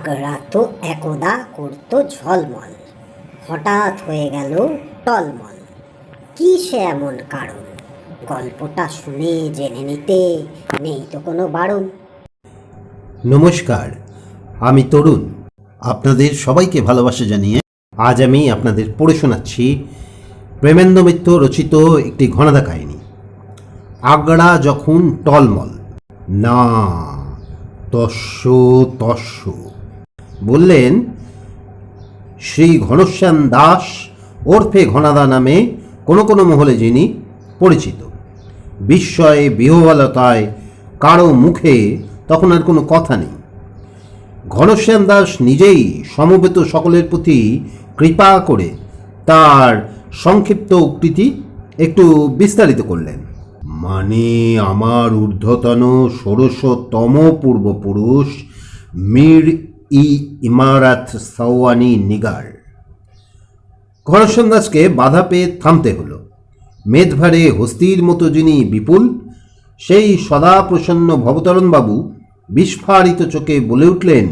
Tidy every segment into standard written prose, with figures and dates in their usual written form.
আগড়া তো একদা করতো ঝলমল, হঠাৎ হয়ে গেল টলমল। কি সে এমন কারণ? গল্পটা শুনে জেনে নিতে নেই তো কোনো বারণ। নমস্কার, আমি তরুণ। আপনাদের সবাইকে ভালোবাসা জানিয়ে আজ আমি আপনাদের পড়ে শোনাচ্ছি প্রেমেন্দ্র মিত্র রচিত একটি ঘনাদা কাহিনী, আগড়া যখন টলমল। না, তস্য তস্য বললেন শ্রী ঘনশ্যাম দাস ওরফে ঘনাদা নামে কোনো কোনো মহলে যিনি পরিচিত। বিস্ময়ে বিহ্বলতায় কারো মুখে তখন আর কোনো কথা নেই। ঘনশ্যাম দাস নিজেই সমবেত সকলের প্রতি কৃপা করে তার সংক্ষিপ্ত উক্তিটি একটু বিস্তারিত করলেন। মানে আমার ঊর্ধ্বতন ষোড়শতম পূর্বপুরুষ মীর ই ইমারাত সাওয়ানি নিগার। ঘনশ্যাম দাসকে বাধা পেয়ে থামতে হলো। মেদভারে হস্তির মতো যিনি বিপুল, সেই সদা প্রসন্ন ভবতরণবাবু বিস্ফারিত চোখে বলে উঠলেন,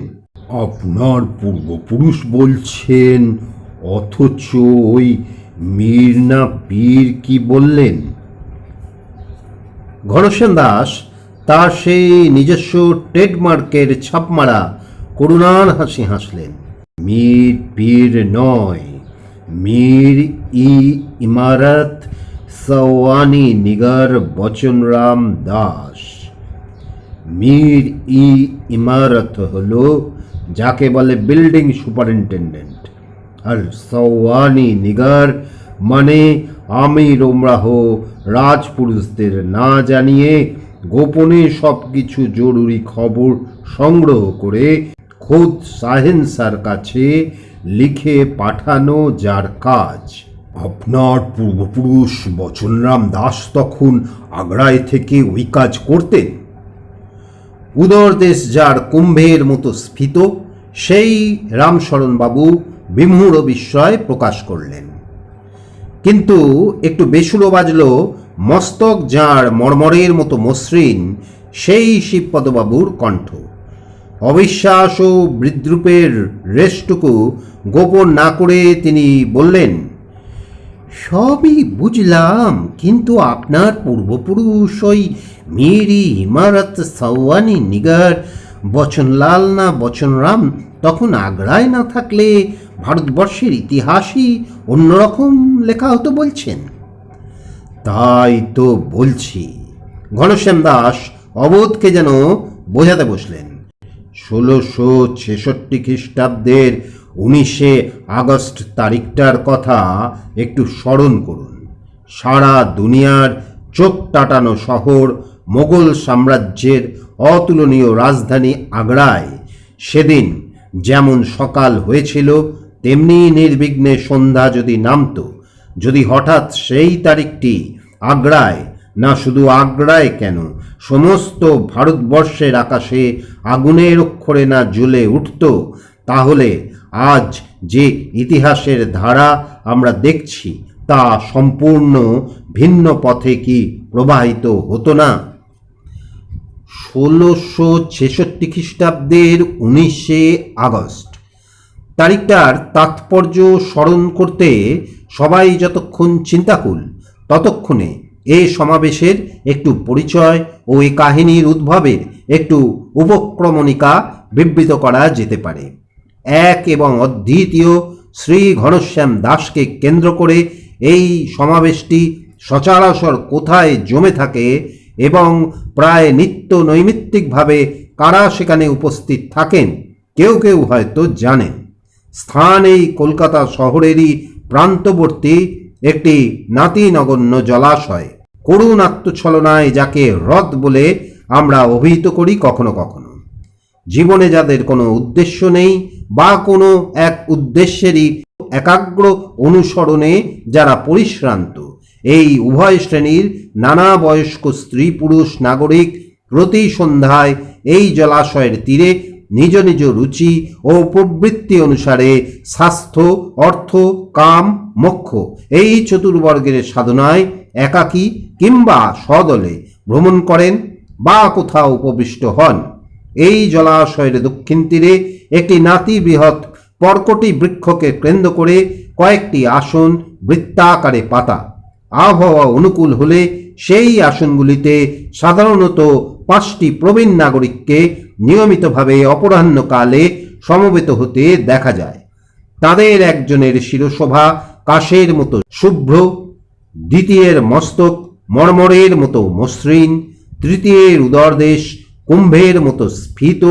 আপনার পূর্বপুরুষ বলছেন, অথচ ওই মীর না পীর কি বললেন? ঘনশ্যাম দাস তার সেই নিজস্ব ট্রেডমার্কের ছাপমারা করুণার হাসি হাসলেন। মীর পীর নয়, মীর ই ইমারত সাওয়ানি নিগার বচনরাম দাস। মীর ই ইমারত হলো যাকে বলে বিল্ডিং সুপারিনটেন্ডেন্ট, আর সাওয়ানি নিগার মানে আমির ওমরাহ রাজপুরুষদের না জানিয়ে গোপনে সব কিছু জরুরি খবর সংগ্রহ করে খোদ শাহেনশার কাছে লিখে পাঠানো যার কাজ। আপনার পূর্বপুরুষ বচনরাম দাস তখন আগ্রায় থেকে ওই কাজ করতেন। উদর দেশ যার কুম্ভের মতো স্ফীত, সেই রামশরণবাবু বিমূঢ় বিস্ময় প্রকাশ করলেন। কিন্তু একটু বেসুরো বাজল মস্তক যাঁর মর্মরের মতো মসৃণ, সেই শিবপদবাবুর কণ্ঠ। অবিশ্বাস ও বিদ্রুপের রেশটুকু গোপন না করে তিনি বললেন, সবই বুঝলাম, কিন্তু আপনার পূর্বপুরুষ ওই মীর ই ইমারত সাওয়ানি নিগার বচনলাল না বচনরাম তখন আগ্রায় না থাকলে ভারতবর্ষের ইতিহাসই অন্যরকম লেখা হতো বলছেন। তাই তো বলছি। ঘনশ্যাম দাস অবোধকে যেন বোঝাতে বসলেন। 1666 খ্রিস্টাব্দের 19 আগস্ট তারিখটার কথা একটু স্মরণ করুন। সারা দুনিয়ার চোখ টাটানো শহর, মোগল সাম্রাজ্যের অতুলনীয় রাজধানী আগ্রায় সেদিন যেমন সকাল হয়েছিল, তেমনি নির্বিঘ্নে সন্ধ্যা যদি নামত, যদি হঠাৎ সেই তারিখটি আগ্রায়, না শুধু আগ্রায় কেন, সমস্ত ভারতবর্ষের আকাশে আগুনের অক্ষরে না জ্বলে উঠত, তাহলে আজ যে ইতিহাসের ধারা আমরা দেখছি তা সম্পূর্ণ ভিন্ন পথে কি প্রবাহিত হতো না? 1666 খ্রিস্টাব্দের 19 আগস্ট তারিখটার তাৎপর্য স্মরণ করতে সবাই যতক্ষণ চিন্তাকুল, ততক্ষণে এ সমাবেশের একটু পরিচয় ও এই কাহিনীর উদ্ভবের একটু উপক্রমণিকা বিবৃত করা যেতে পারে। এক এবং অদ্বিতীয় শ্রী ঘনশ্যাম দাসকে কেন্দ্র করে এই সমাবেশটি সচরাচর কোথায় জমে থাকে এবং প্রায় নিত্য নৈমিত্তিকভাবে কারা সেখানে উপস্থিত থাকেন কেউ কেউ হয়তো জানেন। স্থান এই কলকাতা শহরেরই প্রান্তবর্তী একটি নাতিনগণ্য জলাশয়, করুণ আত্মছলনায় যাকে হ্রদ বলে আমরা অভিহিত করি কখনো কখনো। জীবনে যাদের কোনো উদ্দেশ্য নেই বা কোনো এক উদ্দেশ্যেরই একাগ্র অনুসরণে যারা পরিশ্রান্ত, এই উভয় শ্রেণীর নানা বয়স্ক স্ত্রী পুরুষ নাগরিক প্রতি সন্ধ্যায় এই জলাশয়ের তীরে নিজ নিজ রুচি ও প্রবৃত্তি অনুসারে স্বাস্থ্য, অর্থ, কাম, মোক্ষ এই চতুর্বর্গের সাধনায় একাকী কিংবা সদলে ভ্রমণ করেন বা কোথাও উপবিষ্ট হন। এই জলাশয়ের দক্ষিণ তীরে একটি নাতি বৃহৎ পর্কটি বৃক্ষকে কেন্দ্র করে কয়েকটি আসন বৃত্তাকারে পাতা। আবহাওয়া অনুকূল হলে সেই আসনগুলিতে সাধারণত 5টি প্রবীণ নাগরিককে নিয়মিতভাবে অপরাহ্নকালে সমবেত হতে দেখা যায়। তাদের একজনের শিরশোভা কাশের মতো শুভ্র, দ্বিতীয়ের মস্তক মর্মরের মতো মসৃণ, তৃতীয়ের উদরদেশ কুম্ভের মতো স্ফীত,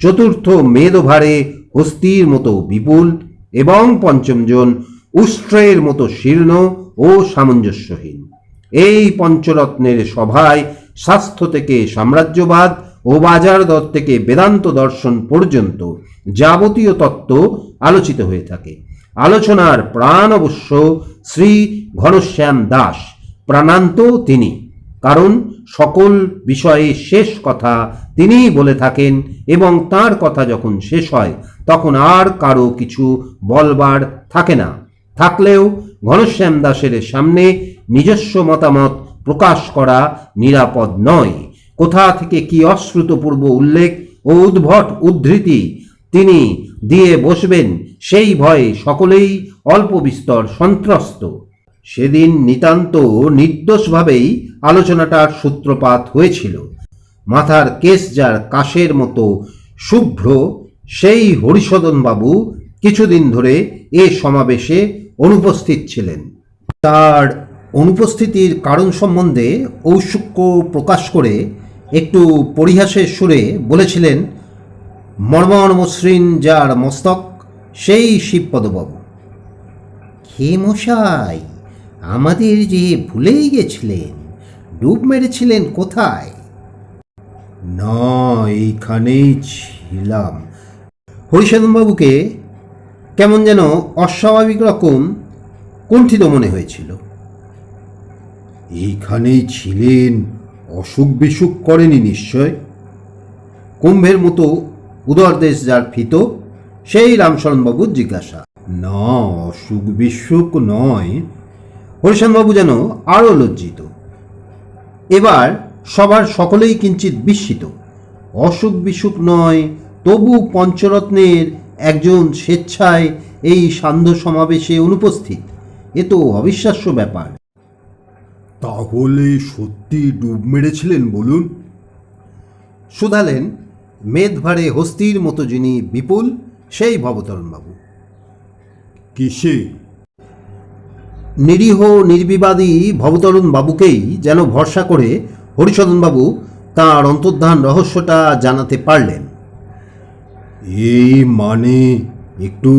চতুর্থ মেদভারে হস্তির মতো বিপুল এবং পঞ্চমজন উষ্ট্রের মতো শীর্ণ ও সামঞ্জস্যহীন। এই পঞ্চরত্নের সভায় স্বাস্থ্য থেকে সাম্রাজ্যবাদ ও বাজার দর থেকে বেদান্ত দর্শন পর্যন্ত যাবতীয় তত্ত্ব আলোচিত হয়ে থাকে। আলোচনার প্রাণ অবশ্য শ্রী ঘনশ্যাম দাস, প্রাণান্ত তিনি, কারণ সকল বিষয়ে শেষ কথা তিনিই বলে থাকেন এবং তার কথা যখন শেষ হয় তখন আর কারো কিছু বলবার থাকে না। থাকলেও ঘনশ্যাম দাসের সামনে নিজস্ব মতামত প্রকাশ করা নিরাপদ নয়। কোথা থেকে কি অশ্রুতপূর্ব উল্লেখ ও উদ্ভট উদ্ধৃতি তিনি দিয়ে বসবেন সেই ভয়ে সকলেই অল্প বিস্তর সন্ত্রস্ত। সেদিন নিতান্ত নির্দোষভাবেই আলোচনাটার সূত্রপাত হয়েছিল। মাথার কেশ যার কাশের মতো শুভ্র সেই হরিসদনবাবু কিছুদিন ধরে এ সমাবেশে অনুপস্থিত ছিলেন। তার অনুপস্থিতির কারণ সম্বন্ধে ঔৎসুক্য প্রকাশ করে একটু পরিহাসের সুরে বলেছিলেন, মর্মর মসৃণ যার মস্তক সেই শিবপদবাবু। হে মশাই, আমাদের যে ভুলেই গেছিলেন, ডুব মেরেছিলেন কোথায়? না, এইখানেই ছিলাম। হরিসদনবাবুকে কেমন যেন অস্বাভাবিক রকম কুণ্ঠিত মনে হয়েছিল। এইখানেই ছিলেন, অসুখ বিসুখ করেনি নিশ্চয়? কুম্ভের মতো উদরদেশ যার ফিত সেই রামশরণবাবুর জিজ্ঞাসা। না, অসুখ বিসুখ নয়। হরিশনবাবু যেন আরও লজ্জিত। এবার সবার সকলেই কিঞ্চিত বিস্মিত। অসুখ বিসুখ নয়, তবু পঞ্চরত্নের একজন স্বেচ্ছায় এই সান্ধ্য সমাবেশে অনুপস্থিত, এ তো অবিশ্বাস্য ব্যাপার। তাহলে সত্যি ডুব মেরেছিলেন বলুন? শুধালেন মেদভারে হস্তির মতো যিনি বিপুল সেই ভবতরণবাবু। কিসে? নিরীহ নির্বিবাদী ভবতরণবাবুকেই যেন ভরসা করে হরিসদনবাবু তাঁর অন্তর্ধান রহস্যটা জানাতে পারলেন। এই মানে একটু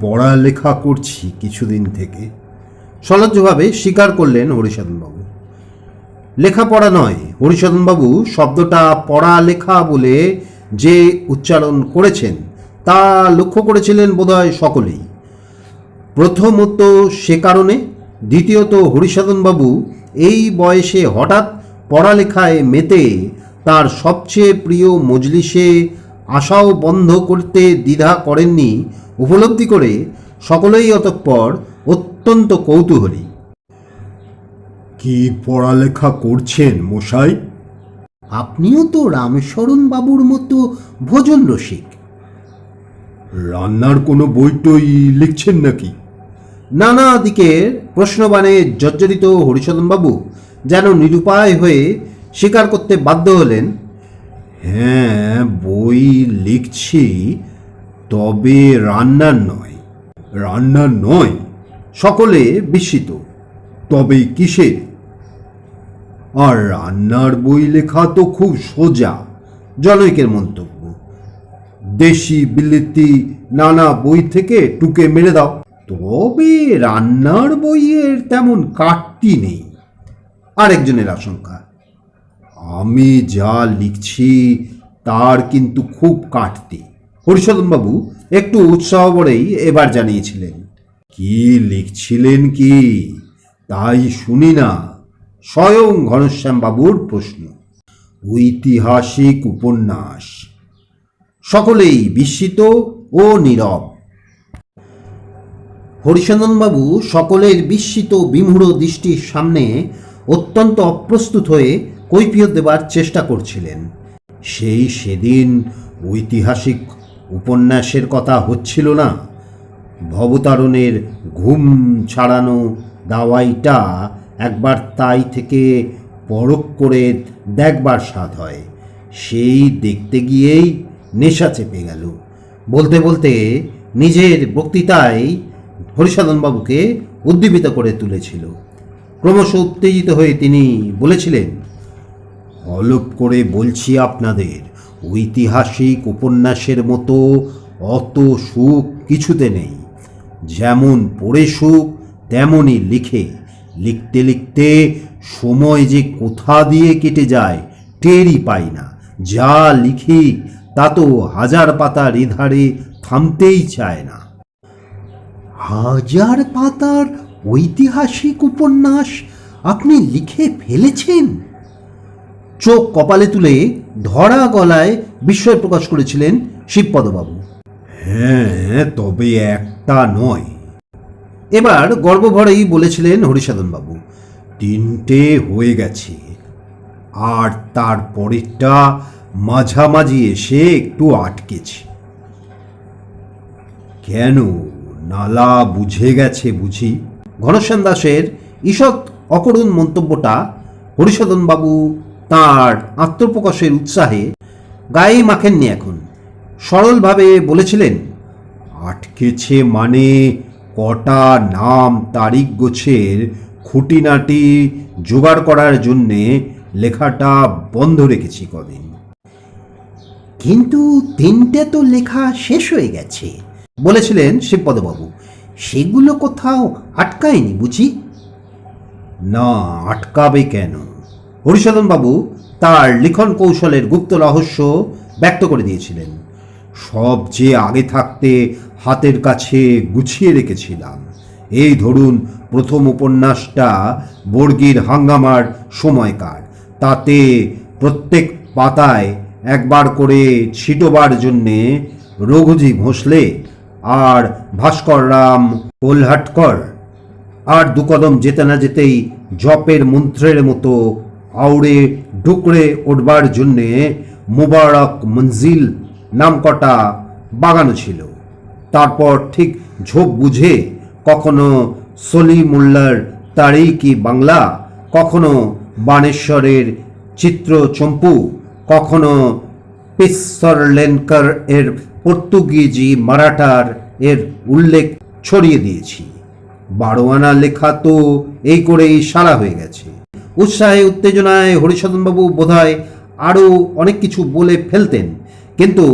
পড়ালেখা করছি কিছুদিন থেকে, সলজ্জভাবে স্বীকার করলেন হরিসদনবাবু। লেখাপড়া নয়, হরিসদনবাবু শব্দটা পড়ালেখা বলে যে উচ্চারণ করেছেন তা লক্ষ্য করেছিলেন বোধহয় সকলেই। প্রথমত সে কারণে, দ্বিতীয়ত হরিসদনবাবু এই বয়সে হঠাৎ পড়ালেখায় মেতে তার সবচেয়ে প্রিয় মজলিসে আশাও বন্ধ করতে দ্বিধা করেননি উপলব্ধি করে সকলেই অতঃপর অত্যন্ত কৌতূহলী। কি পড়ালেখা করছেন মশাই? আপনিও তো রামশরণবাবুর মতো ভোজন রসিক। রান্নার কোনো বই টই লিখছেন নাকি? নানা দিকের প্রশ্নবাণে জর্জরিত হরিসদনবাবু যেন নিরুপায় হয়ে স্বীকার করতে বাধ্য হলেন, হ্যাঁ বই লিখছি, তবে রান্নার নয়। রান্নার নয়? সকলে বিস্মিত। তবে কিসের? আর রান্নার বই লেখা তো খুব সোজা, জনৈকের মন্তব্য। দেশি বিলেতি নানা বই থেকে টুকে মেরে দাও। তবে রান্নার বইয়ের তেমন কাটতি নেই। আরেকজনের আশঙ্কা, আমি যা লিখছি তার কিন্তু খুব কাটতি। হরিসদনবাবু একটু উৎসাহ ভরেই এবার জানিয়েছিলেন, কি লিখছিলেন কি তাই শুনি না? স্বয়ং ঘনশ্যামবাবুর প্রশ্ন। ঐতিহাসিক উপন্যাস। সকলেই বিস্মিত ও নীরব। হরিসদনবাবু সকলের বিস্মিত বিমূঢ় দৃষ্টির সামনে অত্যন্ত অপ্রস্তুত হয়ে কৈফিয়ত দেবার চেষ্টা করছিলেন। সেদিন ঐতিহাসিক উপন্যাসের কথা হচ্ছিল না? ভবতারণের ঘুম ছাড়ানো দাওয়াইটা একবার তাই থেকে পরখ করে দেখবার স্বাদ হয়। সেই দেখতে গিয়েই নেশা চেপে গেল। বলতে বলতে নিজের বক্তৃতায় হরিসাধনবাবুকে উদ্দীপিত করে তুলেছিল। ক্রমশ উত্তেজিত হয়ে তিনি বলেছিলেন, হলপ করে বলছি আপনাদের, ঐতিহাসিক উপন্যাসের মতো অত সুখ কিছুতে নেই। যেমন পড়ে সুখ, তেমনই লিখে। লিখতে লিখতে সময় যে কোথা দিয়ে কেটে যায় টেরই পাই না। যা লিখি তা তো হাজার পাতার এধারে থামতেই চায় না। হাজার পাতার ঐতিহাসিক উপন্যাস আপনি লিখে ফেলেছেন? চোখ কপালে তুলে ধরা গলায় বিস্ময় প্রকাশ করেছিলেন শিবপদবাবু। হ্যাঁ, তবে একটা নয়। এবার গর্বভরেই বলেছিলেন হরিসাধনবাবু, 3টে হয়ে গেছে, আর তার পরেরটা মাঝামাঝি এসে একটু আটকেছে। কেন, নালা বুঝে গেছে বুঝি? ঘনশ্যাম দাসের ঈষৎ অকরুণ মন্তব্যটা হরিসাধনবাবু তাঁর আত্মপ্রকাশের উৎসাহে গায়ে মাখেননি। এখন সরলভাবে বলেছিলেন, আটকেছে মানে কটা নাম তারিখ গোছের খুঁটিনাটি জোগাড় করার জন্যে লেখাটা বন্ধ রেখেছি কদিন। কিন্তু 3টে তো লেখা শেষ হয়ে গেছে বলেছিলেন শিবপদবাবু। সেগুলো কোথাও আটকায়নি বুঝি? না, আটকাবে কেন? হরিসাধনবাবু তার লিখন কৌশলের গুপ্ত রহস্য ব্যক্ত করে দিয়েছিলেন। সব যে আগে থাকতে হাতের কাছে গুছিয়ে রেখেছিলাম। এই ধরুন, প্রথম উপন্যাসটা বর্গীর হাঙ্গামার সময়কার। তাতে প্রত্যেক পাতায় একবার করে ছিটোবার জন্যে রঘুজি ভোঁসলে আর ভাস্কর রাম কোলহাটকর, আর 2 কদম যেতে না যেতেই জপের মন্ত্রের মতো আউড়ে ডুকরে উঠবার জন্যে মুবারক মঞ্জিল নাম কটা বাগানো ছিল। তারপর ঠিক ঝোপ বুঝে কখনো সলিমুল্লার তারিকি বাংলা, কখনো বানেশ্বরের চিত্রচম্পু, কখনো পিসরলেনকার এর পর্তুগিজি মারাঠার এর উল্লেখ ছড়িয়ে দিয়েছি। 12 আনা লেখা তো এই করেই সারা হয়ে গেছে। উৎসাহে উত্তেজনায় হরিসাধনবাবু বোধহয় আরও অনেক কিছু বলে ফেলতেন, কিন্তু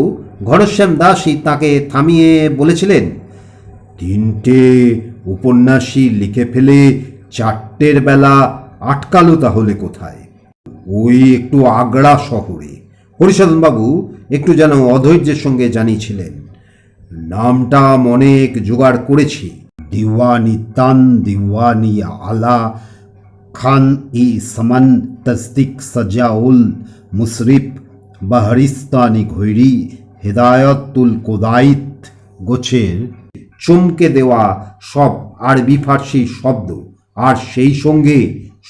ঘনশ্যাম দাসই তাকে থামিয়ে বলেছিলেন, 3টে উপন্যাসই লিখে ফেলে 4টের বেলা আটকালো তাহলে কোথায়? ওই একটু আগ্রা শহরে। হরিসাধনবাবু একটু যেন অধৈর্যের সঙ্গে জানিয়েছিলেন, নামটা অনেক জোগাড় করেছি। দিওয়ানি তান দিওয়ানি আলা খান ই সামান তসদিক সজাউল মুশরিফ বাহরিস্তানি ঘৈরি হেদায়তুল কোদাইত গোছের চমকে দেওয়া সব আরবি ফার্সি শব্দ, আর সেই সঙ্গে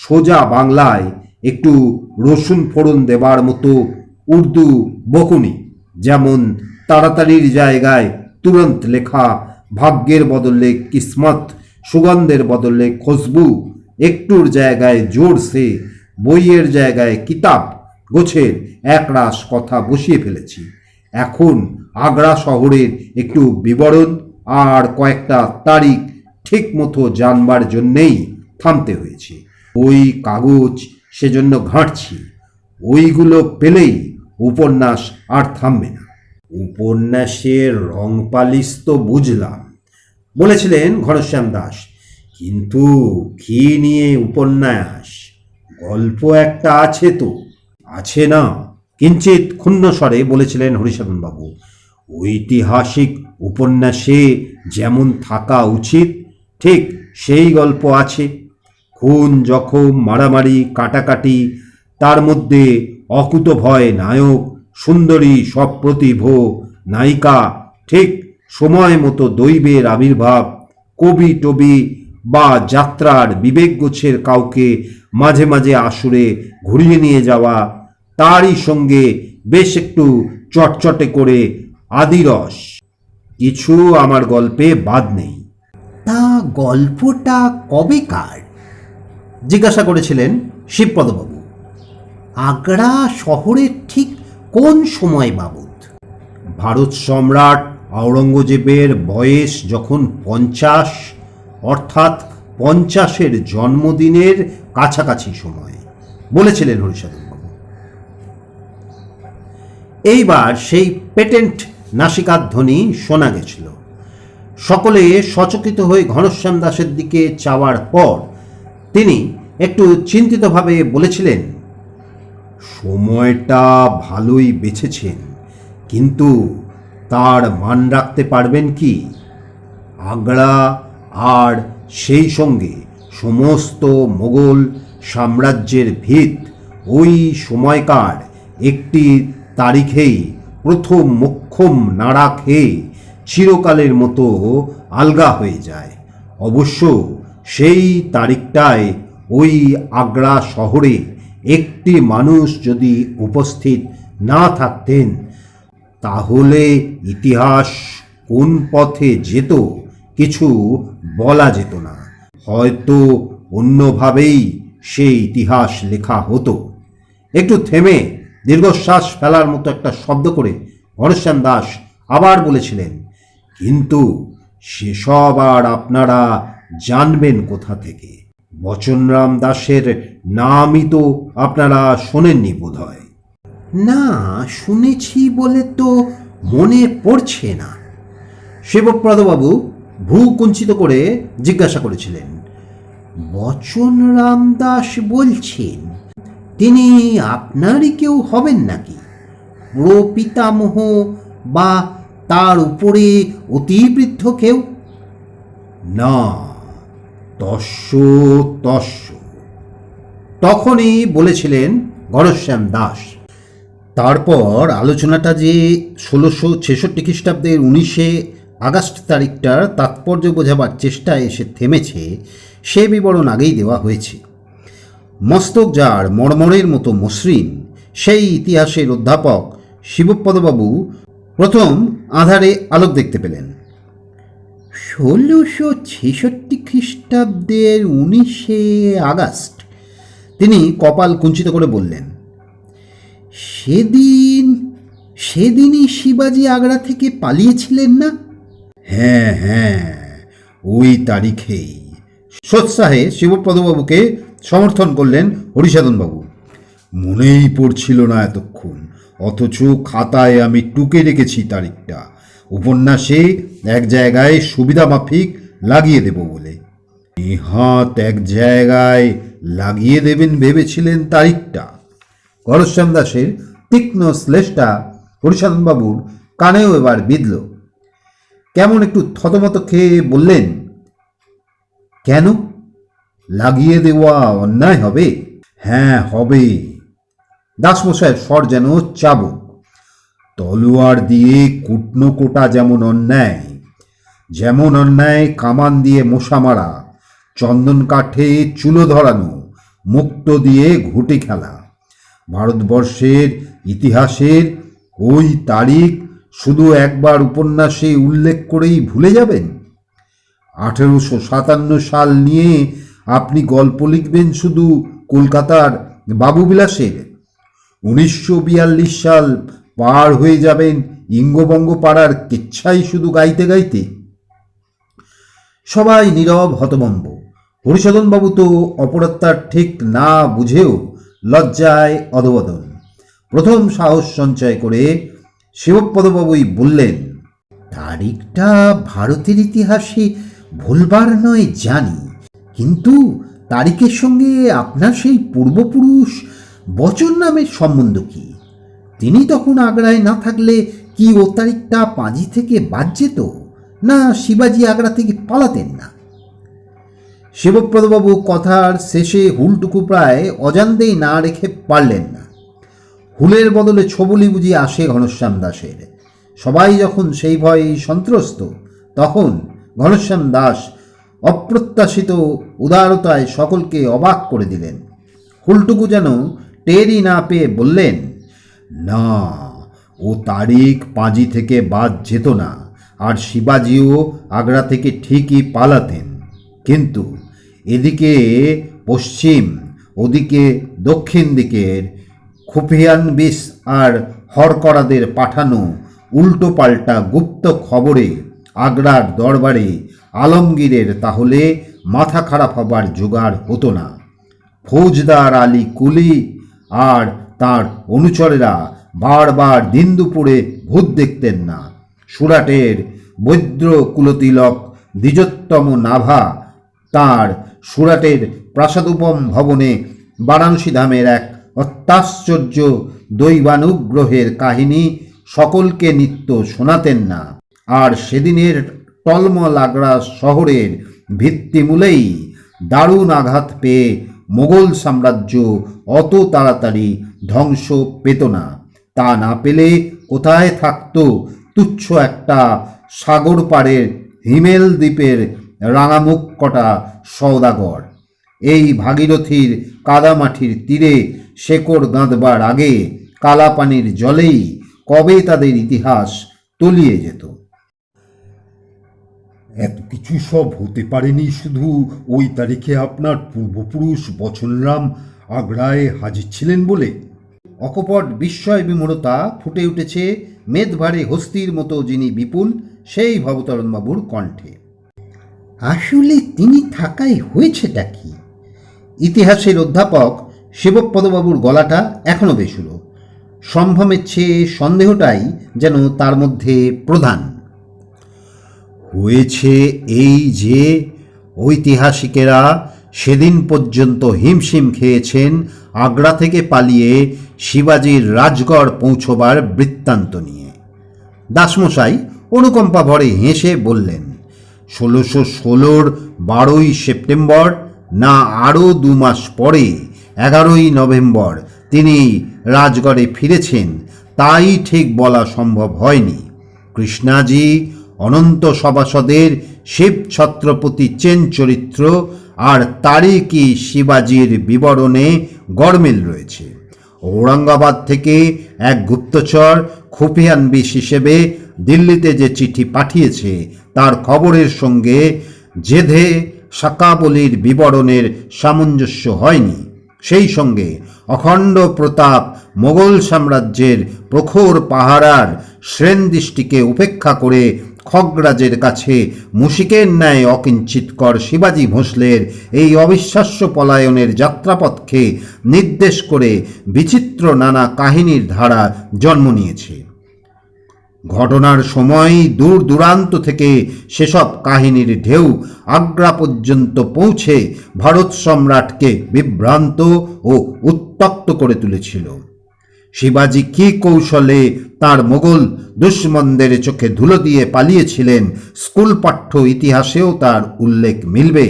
সোজা বাংলায় একটু রসুন ফোড়ন দেবার মতো উর্দু বকুনি, যেমন তাড়াতাড়ির জায়গায় তুরন্ত লেখা, ভাগ্যের বদলে কিসমত, সুগন্ধের বদলে খুশবু, একটুর জায়গায় জোরসে, বইয়ের জায়গায় কিতাব গোছের একরাশ কথা বসিয়ে ফেলেছি। এখন আগ্রা শহরের একটু বিবরণ আর কয়েকটা তারিখ ঠিক মতো জানবার জন্যেই থামতে হয়েছে। ওই কাগজ সেজন্য ঘাঁটছি। ওইগুলো পেলেই উপন্যাস আর থামবে না। উপন্যাসের রং পালিশ তো বুঝলাম, বলেছিলেন ঘনশ্যাম দাস, কিন্তু কি নিয়ে উপন্যাস? গল্প একটা আছে তো? আছে না? কিঞ্চিত ক্ষুণ্ণ স্বরে বলেছিলেন হরিসাধনবাবু। ঐতিহাসিক উপন্যাসে যেমন থাকা উচিত ঠিক সেই গল্প আছে। খুন জখম মারামারি কাটাকাটি, তার মধ্যে অকুতভয় নায়ক, সুন্দরী সপ্রতিভ নায়িকা, ঠিক সময় মতো দৈবের আবির্ভাব, কবি টবি বা যাত্রার বিবেক গোছের কাউকে মাঝে মাঝে আসরে ঘুরিয়ে নিয়ে যাওয়া, তারই সঙ্গে বেশ একটু চটচটে করে আদিরস। কিছু আমার গল্পে বাদ নেই। তা গল্পটা কবেকার? জিজ্ঞাসা করেছিলেন শিবপদবাবু। আগ্রা শহরের ঠিক কোন সময় বাবদ? ভারত সম্রাট আওরঙ্গজেবের বয়স যখন 50, অর্থাৎ 50-এর জন্মদিনের কাছাকাছি সময়, বলেছিলেন হরিসাধনবাবু। এইবার সেই পেটেন্ট নাসিকাধ্বনি শোনা গেছিল। সকলে সচকিত হয়ে ঘনশ্যাম দাসের দিকে চাওয়ার পর তিনি একটু চিন্তিতভাবে বলেছিলেন, সময়টা ভালোই বেছেছেন, কিন্তু তার মান রাখতে পারবেন কি? আগ্রা আর সেই সঙ্গে সমস্ত মোগল সাম্রাজ্যের ভিত ওই সময়কার একটি তারিখেই প্রথম মোক্ষম নাড়া খেয়ে চিরকালের মতো আলগা হয়ে যায়। অবশ্য সেই তারিখটায় ওই আগ্রা শহরে একটি মানুষ যদি উপস্থিত না থাকতেন, তাহলে ইতিহাস কোন পথে যেত কিছু বলা যেত না। হয়তো অন্যভাবেই সেই ইতিহাস লেখা হতো। একটু থেমে দীর্ঘশ্বাস ফেলার মতো একটা শব্দ করে ঘনশ্যাম দাস আবার বলেছিলেন, কিন্তু সেসব আর আপনারা জানবেন কোথা থেকে? বচনরাম দাসের নামই তো আপনারা শোনেননি বোধহয়। না, শুনেছি বলে তো মনে পড়ছে না। শিবপ্রদবাবু ভ্রু কুঞ্চিত করে জিজ্ঞাসা করেছিলেন, বচনরাম দাস বলছেন? তিনি আপনারই কেউ হবেন নাকি? প্রপিতামহ বা তার উপরে অতিবৃদ্ধ কেউ? না, তস্য তস্য, তখনই বলেছিলেন ঘনশ্যাম দাস। তারপর আলোচনাটা যে 1666 খ্রিস্টাব্দের 19শে আগস্ট তারিখটার তাৎপর্য বোঝাবার চেষ্টায় এসে থেমেছে, সে বিবরণ আগেই দেওয়া হয়েছে। মস্তক যার মর্মরের মতো মসৃণ, সেই ইতিহাসের অধ্যাপক শিবপদবাবু প্রথম আধারে আলোক দেখতে পেলেন। 1666 খ্রিস্টাব্দের 19শে আগস্ট। তিনি কপাল কুঞ্চিত করে বললেন, সেদিনই শিবাজি আগ্রা থেকে পালিয়েছিলেন না? হ্যাঁ হ্যাঁ, ওই তারিখেই। সোৎসাহে শিবপ্রদবাবুকে সমর্থন করলেন হরিসাধনবাবু। মনেই পড়ছিল না এতক্ষণ, অথচ খাতায় আমি টুকে রেখেছি তারিখটা, উপন্যাসে এক জায়গায় সুবিধা মাফিক লাগিয়ে দেব বলে। নিহাত এক জায়গায় লাগিয়ে দেবেন ভেবেছিলেন তারিখটা। ঘনশ্যাম দাসের তীক্ষ্ণ শ্লেষটা হরিসাধনবাবুর কানেও এবার বিঁধল। কেমন একটু থতমত খেয়ে বললেন, কেন? লাগিয়ে দেওয়া অন্যায় হবে? হ্যাঁ হবে। দাসমশাইয়ের স্বর যেন চাবুক। তলোয়ার দিয়ে কুটনো কোটা যেমন অন্যায়, কামান দিয়ে মশা মারা, চন্দন কাঠে চুলো ধরানো, মুক্ত দিয়ে ঘুঁটি খেলা। ভারতবর্ষের ইতিহাসের ওই তারিখ শুধু একবার উপন্যাসে উল্লেখ করেই ভুলে যাবেন? 1857 সাল নিয়ে আপনি গল্প লিখবেন শুধু কলকাতার বাবুবিলাসের। 1942 সাল পার হয়ে যাবেন ইঙ্গবঙ্গ পাড়ার কেচ্ছাই শুধু গাইতে গাইতে। সবাই নীরব হতভম্ব। হরিসাধনবাবু তো অপরাধতার ঠিক না বুঝেও লজ্জায় অধবদন। প্রথম সাহস সঞ্চয় করে শিবপদবাবুই বললেন, তারিখটা ভারতের ইতিহাসে ভুলবার নয় জানি, কিন্তু তারিখের সঙ্গে আপনার সেই পূর্বপুরুষ বচন নামের সম্বন্ধ কি? তিনি তখন আগ্রায় না থাকলে কি ও তারিখটা পাঁজি থেকে বাদ যেত? না শিবাজি আগ্রা থেকে পালাতেন না? শিবপ্রদবাবু কথার শেষে হুলটুকু প্রায় অজান্তেই না রেখে পারলেন না। হুলের বদলে ছবলি বুঝি আসে ঘনশ্যাম দাসের। সবাই যখন সেই ভয়েই সন্ত্রস্ত, তখন ঘনশ্যাম দাস অপ্রত্যাশিত উদারতায় সকলকে অবাক করে দিলেন। হুলটুকু যেন টেরই না পেয়ে বললেন, না, ও তারিখ পাঁজি থেকে বাদ যেত না, আর শিবাজিও আগ্রা থেকে ঠিকই পালাতেন। কিন্তু এদিকে পশ্চিম, ওদিকে দক্ষিণ দিকের খুফিয়ান বিস আর হরকরাদের পাঠানো উল্টো পাল্টা গুপ্ত খবরে আগ্রার দরবারে আলমগীরের তাহলে মাথা খারাপ হবার জোগাড় হতো না। ফৌজদার আলী কুলি আর তার অনুচরেরা বারবার দিন দুপুরে ভূত দেখতেন না। সুরাটের বৈদ্য কুলতিলক দ্বিজোত্তম নাভা তার সুরাটের প্রাসাদোপম ভবনে বারাণসী ধামের এক অত্যাশ্চর্য দৈবানুগ্রহের কাহিনী সকলকে নিত্য শোনাতেন না। আর সেদিনের টলমল আগ্রা শহরের ভিত্তিমূলেই দারুণ আঘাত পেয়ে মোগল সাম্রাজ্য অত তাড়াতাড়ি ধ্বংস পেত না। তা না পেলে কোথায় থাকত তুচ্ছ একটা সাগর পাড়ের হিমেল দ্বীপের রাঙামুখ কটা সওদাগর? এই ভাগীরথীর কাদামাটির তীরে শেকড় গাঁদবার আগে কালাপানির জলেই কবে তাদের ইতিহাস তলিয়ে যেত। এত কিছু সব হতে পারেনি শুধু ওই তারিখে আপনার পূর্বপুরুষ বচনরাম আগ্রায় হাজির ছিলেন বলে। অকপট বিস্ময় বিমূঢ়তা ফুটে উঠেছে মেদভারে হস্তির মতো যিনি বিপুল সেই ভবতরণবাবুর কণ্ঠে। আসলে তিনি থাকাই হয়েছেটা কি? ইতিহাসের অধ্যাপক শিবপদবাবুর গলাটা এখনো বেসুরো। সম্ভ্রমের চেয়ে সন্দেহটাই যেন তার মধ্যে প্রধান। হয়েছে এই যে ঐতিহাসিকেরা সেদিন পর্যন্ত হিমশিম খেয়েছেন আগ্রা থেকে পালিয়ে শিবাজির রাজগড় পৌঁছবার বৃত্তান্ত নিয়ে। দাসমশাই অনুকম্পা ভরে হেসে বললেন, 1616 12ই সেপ্টেম্বর না আরও 2 মাস পরে 11ই নভেম্বর তিনি রাজগড়ে ফিরেছেন, তাই ঠিক বলা সম্ভব হয়নি। কৃষ্ণাজি অনন্ত সভাসদের শিব ছত্রপতি চেন চরিত্র আর তারিখই শিবাজির বিবরণে গরমিল রয়েছে। ঔরঙ্গাবাদ থেকে এক গুপ্তচর খুফিয়ান বিশ হিসেবে দিল্লিতে যে চিঠি পাঠিয়েছে তার খবরের সঙ্গে জেধে শাকাবলির বিবরণের সামঞ্জস্য হয়নি। সেই সঙ্গে অখণ্ড প্রতাপ মোগল সাম্রাজ্যের প্রখর পাহারার শ্রেণদৃষ্টিকে উপেক্ষা করে খগরাজের কাছে মুশিকের ন্যায় অকিঞ্চিৎকর শিবাজি ভোঁসলের এই অবিশ্বাস্য পলায়নের যাত্রাপথকে নির্দেশ করে বিচিত্র নানা কাহিনীর ধারা জন্ম নিয়েছে। ঘটনার সময় দূর দূরান্ত থেকে সেসব কাহিনীর ঢেউ আগ্রা পর্যন্ত পৌঁছে ভারত সম্রাটকে বিভ্রান্ত ও উত্তপ্ত করে তুলেছিল। শিবাজি কী কৌশলে তার মোগল দুশ্মনদের চোখে ধুলো দিয়ে পালিয়েছিলেন স্কুল পাঠ্য ইতিহাসেও তার উল্লেখ মিলবে।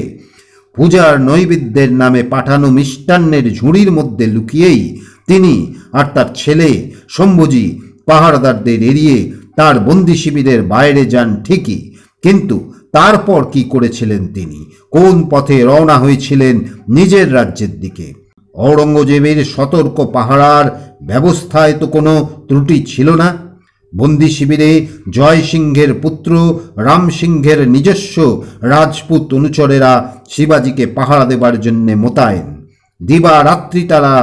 পূজার নৈবেদ্যের নামে পাঠানো মিষ্টান্নের ঝুড়ির মধ্যে লুকিয়েই তিনি আর তার ছেলে শম্ভুজি পাহারাদারদের এড়িয়ে তার বন্দি শিবিরের বাইরে যান ঠিকই, কিন্তু তারপর কি করেছিলেন তিনি? কোন পথে রওনা হয়েছিলেন নিজের রাজ্যের দিকে? ঔরঙ্গজেবের সতর্ক পাহারার ব্যবস্থায় তো কোনো ত্রুটি ছিল না। বন্দি শিবিরে জয় সিংহের পুত্র রাম সিংহের নিজস্ব রাজপুত অনুচরেরা শিবাজিকে পাহারা দেবার জন্য মোতায়েন। দিবা রাত্রি তারা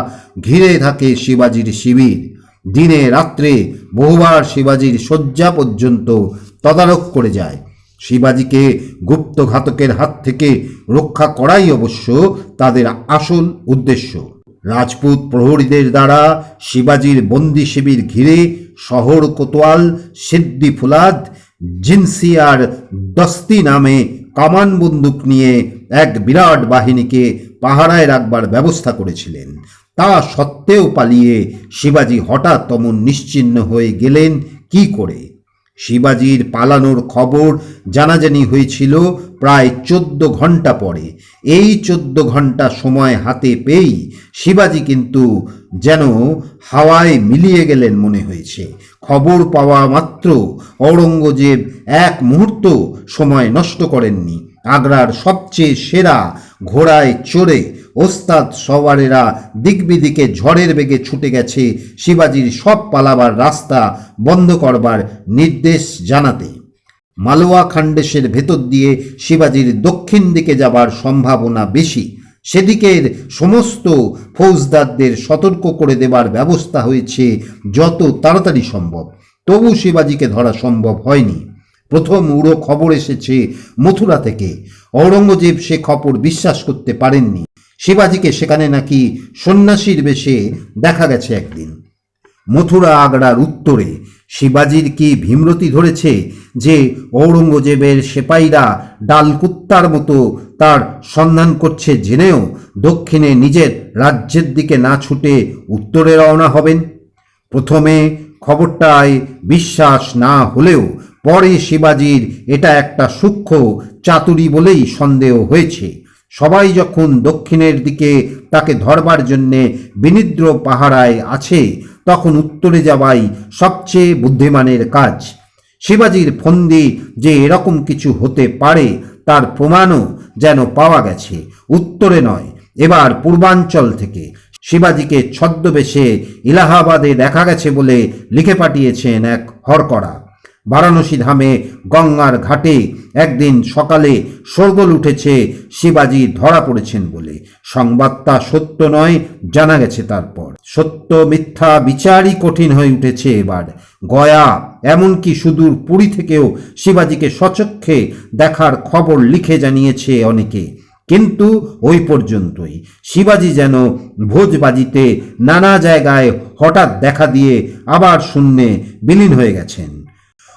ঘিরে থাকে শিবাজির শিবির। দিনে রাত্রে বহুবার শিবাজির শয্যা পর্যন্ত তদারক করে যায়। শিবাজিকে গুপ্ত ঘাতকের হাত থেকে রক্ষা করাই অবশ্য তাদের আসল উদ্দেশ্য। রাজপুত প্রহরীদের দ্বারা শিবাজির বন্দি শিবির ঘিরে শহর কোতোয়াল, সিদ্দি ফুলাদ, জিনসি আর দস্তি নামে কামান বন্দুক নিয়ে এক বিরাট বাহিনীকে পাহারায় রাখবার ব্যবস্থা করেছিলেন। তা সত্ত্বেও পালিয়ে শিবাজি হঠাৎ অমন নিশ্চিহ্ন হয়ে গেলেন কি করে? শিবাজির পালানোর খবর জানাজানি হয়েছিল প্রায় 14 ঘন্টা পরে। এই 14 ঘন্টা সময় হাতে পেয়েই শিবাজি কিন্তু যেন হাওয়ায় মিলিয়ে গেলেন মনে হয়েছে। খবর পাওয়া মাত্র ঔরঙ্গজেব এক মুহূর্ত সময় নষ্ট করেননি। আগ্রার সবচেয়ে সেরা ঘোড়ায় চড়ে ওস্তাদ সওয়ারেরা দিকবিদিকে ঝড়ের বেগে ছুটে গেছে শিবাজির সব পালাবার রাস্তা বন্ধ করবার নির্দেশ জানাতে। মালওয়া খান্ডেশের ভেতর দিয়ে শিবাজির দক্ষিণ দিকে যাবার সম্ভাবনা বেশি। সেদিকের সমস্ত ফৌজদারদের সতর্ক করে দেবার ব্যবস্থা হয়েছে যত তাড়াতাড়ি সম্ভব। তবু শিবাজিকে ধরা সম্ভব হয়নি। প্রথম উড়ো খবর এসেছে মথুরা থেকে। ঔরঙ্গজেব সে খবর বিশ্বাস করতে পারেননি। শিবাজিকে সেখানে নাকি সন্ন্যাসীর বেশে দেখা গেছে একদিন। মথুরা আগ্রার উত্তরে। শিবাজির কি ভীমরতি ধরেছে যে ঔরঙ্গজেবের সেপাইরা ডালকুত্তার মতো তার সন্ধান করছে জেনেও দক্ষিণে নিজের রাজ্যের দিকে না ছুটে উত্তরে রওনা হবেন? প্রথমে খবরটায় বিশ্বাস না হলেও পরে শিবাজির এটা একটা সূক্ষ্ম চাতুরি বলেই সন্দেহ হয়েছে। সবাই যখন দক্ষিণের দিকে তাকে ধরবার জন্যে বিনিদ্র পাহারায় আছে, তখন উত্তরে যাওয়াই সবচেয়ে বুদ্ধিমানের কাজ। শিবাজির ফন্দি যে এরকম কিছু হতে পারে তার প্রমাণও যেন পাওয়া গেছে। উত্তরে নয়, এবার পূর্বাঞ্চল থেকে শিবাজিকে ছদ্মবেশে ইলাহাবাদে দেখা গেছে বলে লিখে পাঠিয়েছেন এক হরকড়া। বারাণসী ধামে গঙ্গার ঘাটে একদিন সকালে শোরগোল উঠেছে শিবাজি ধরা পড়েছেন বলে। সংবাদটা সত্য নয় জানা গেছে তারপর। সত্য মিথ্যা বিচারই কঠিন হয়ে উঠেছে এবার। গয়া এমনকি সুদূর পুরী থেকেও শিবাজিকে সচক্ষে দেখার খবর লিখে জানিয়েছে অনেকে। কিন্তু ওই পর্যন্তই। শিবাজি যেন ভোজবাজিতে নানা জায়গায় হঠাৎ দেখা দিয়ে আবার শূন্যে বিলীন হয়ে গেছেন।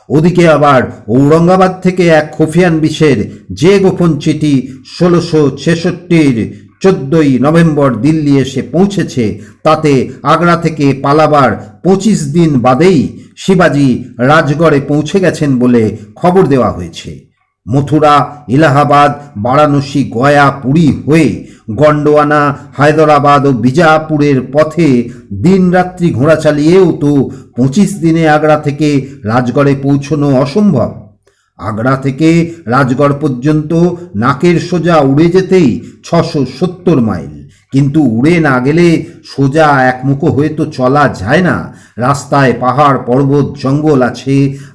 ওদিকে আবার ঔরঙ্গাবাদ থেকে এক খফিয়ান বিশের যে গোপন চিঠি 1666-র 14ই নভেম্বর দিল্লি এসে পৌঁছেছে, তাতে আগ্রা থেকে পালাবার 25 দিন বাদেই শিবাজি রাজগড়ে পৌঁছে গেছেন বলে খবর দেওয়া হয়েছে। মথুরা, এলাহাবাদ, বারাণসী, গয়া, পুরী হয়ে গন্ডোয়ানা, হায়দরাবাদ ও বিজাপুরের পথে দিনরাত্রি ঘোড়া চালিয়েও তো 25 দিনে আগ্রা থেকে রাজগড়ে পৌঁছনো অসম্ভব। আগ্রা থেকে রাজগড় পর্যন্ত নাকের সোজা উড়ে যেতেই 670 মাইল। কিন্তু উড়ে না গেলে সোজা একমুখো হয়ে তো চলা যায় না। রাস্তায় পাহাড়, পর্বত, জঙ্গল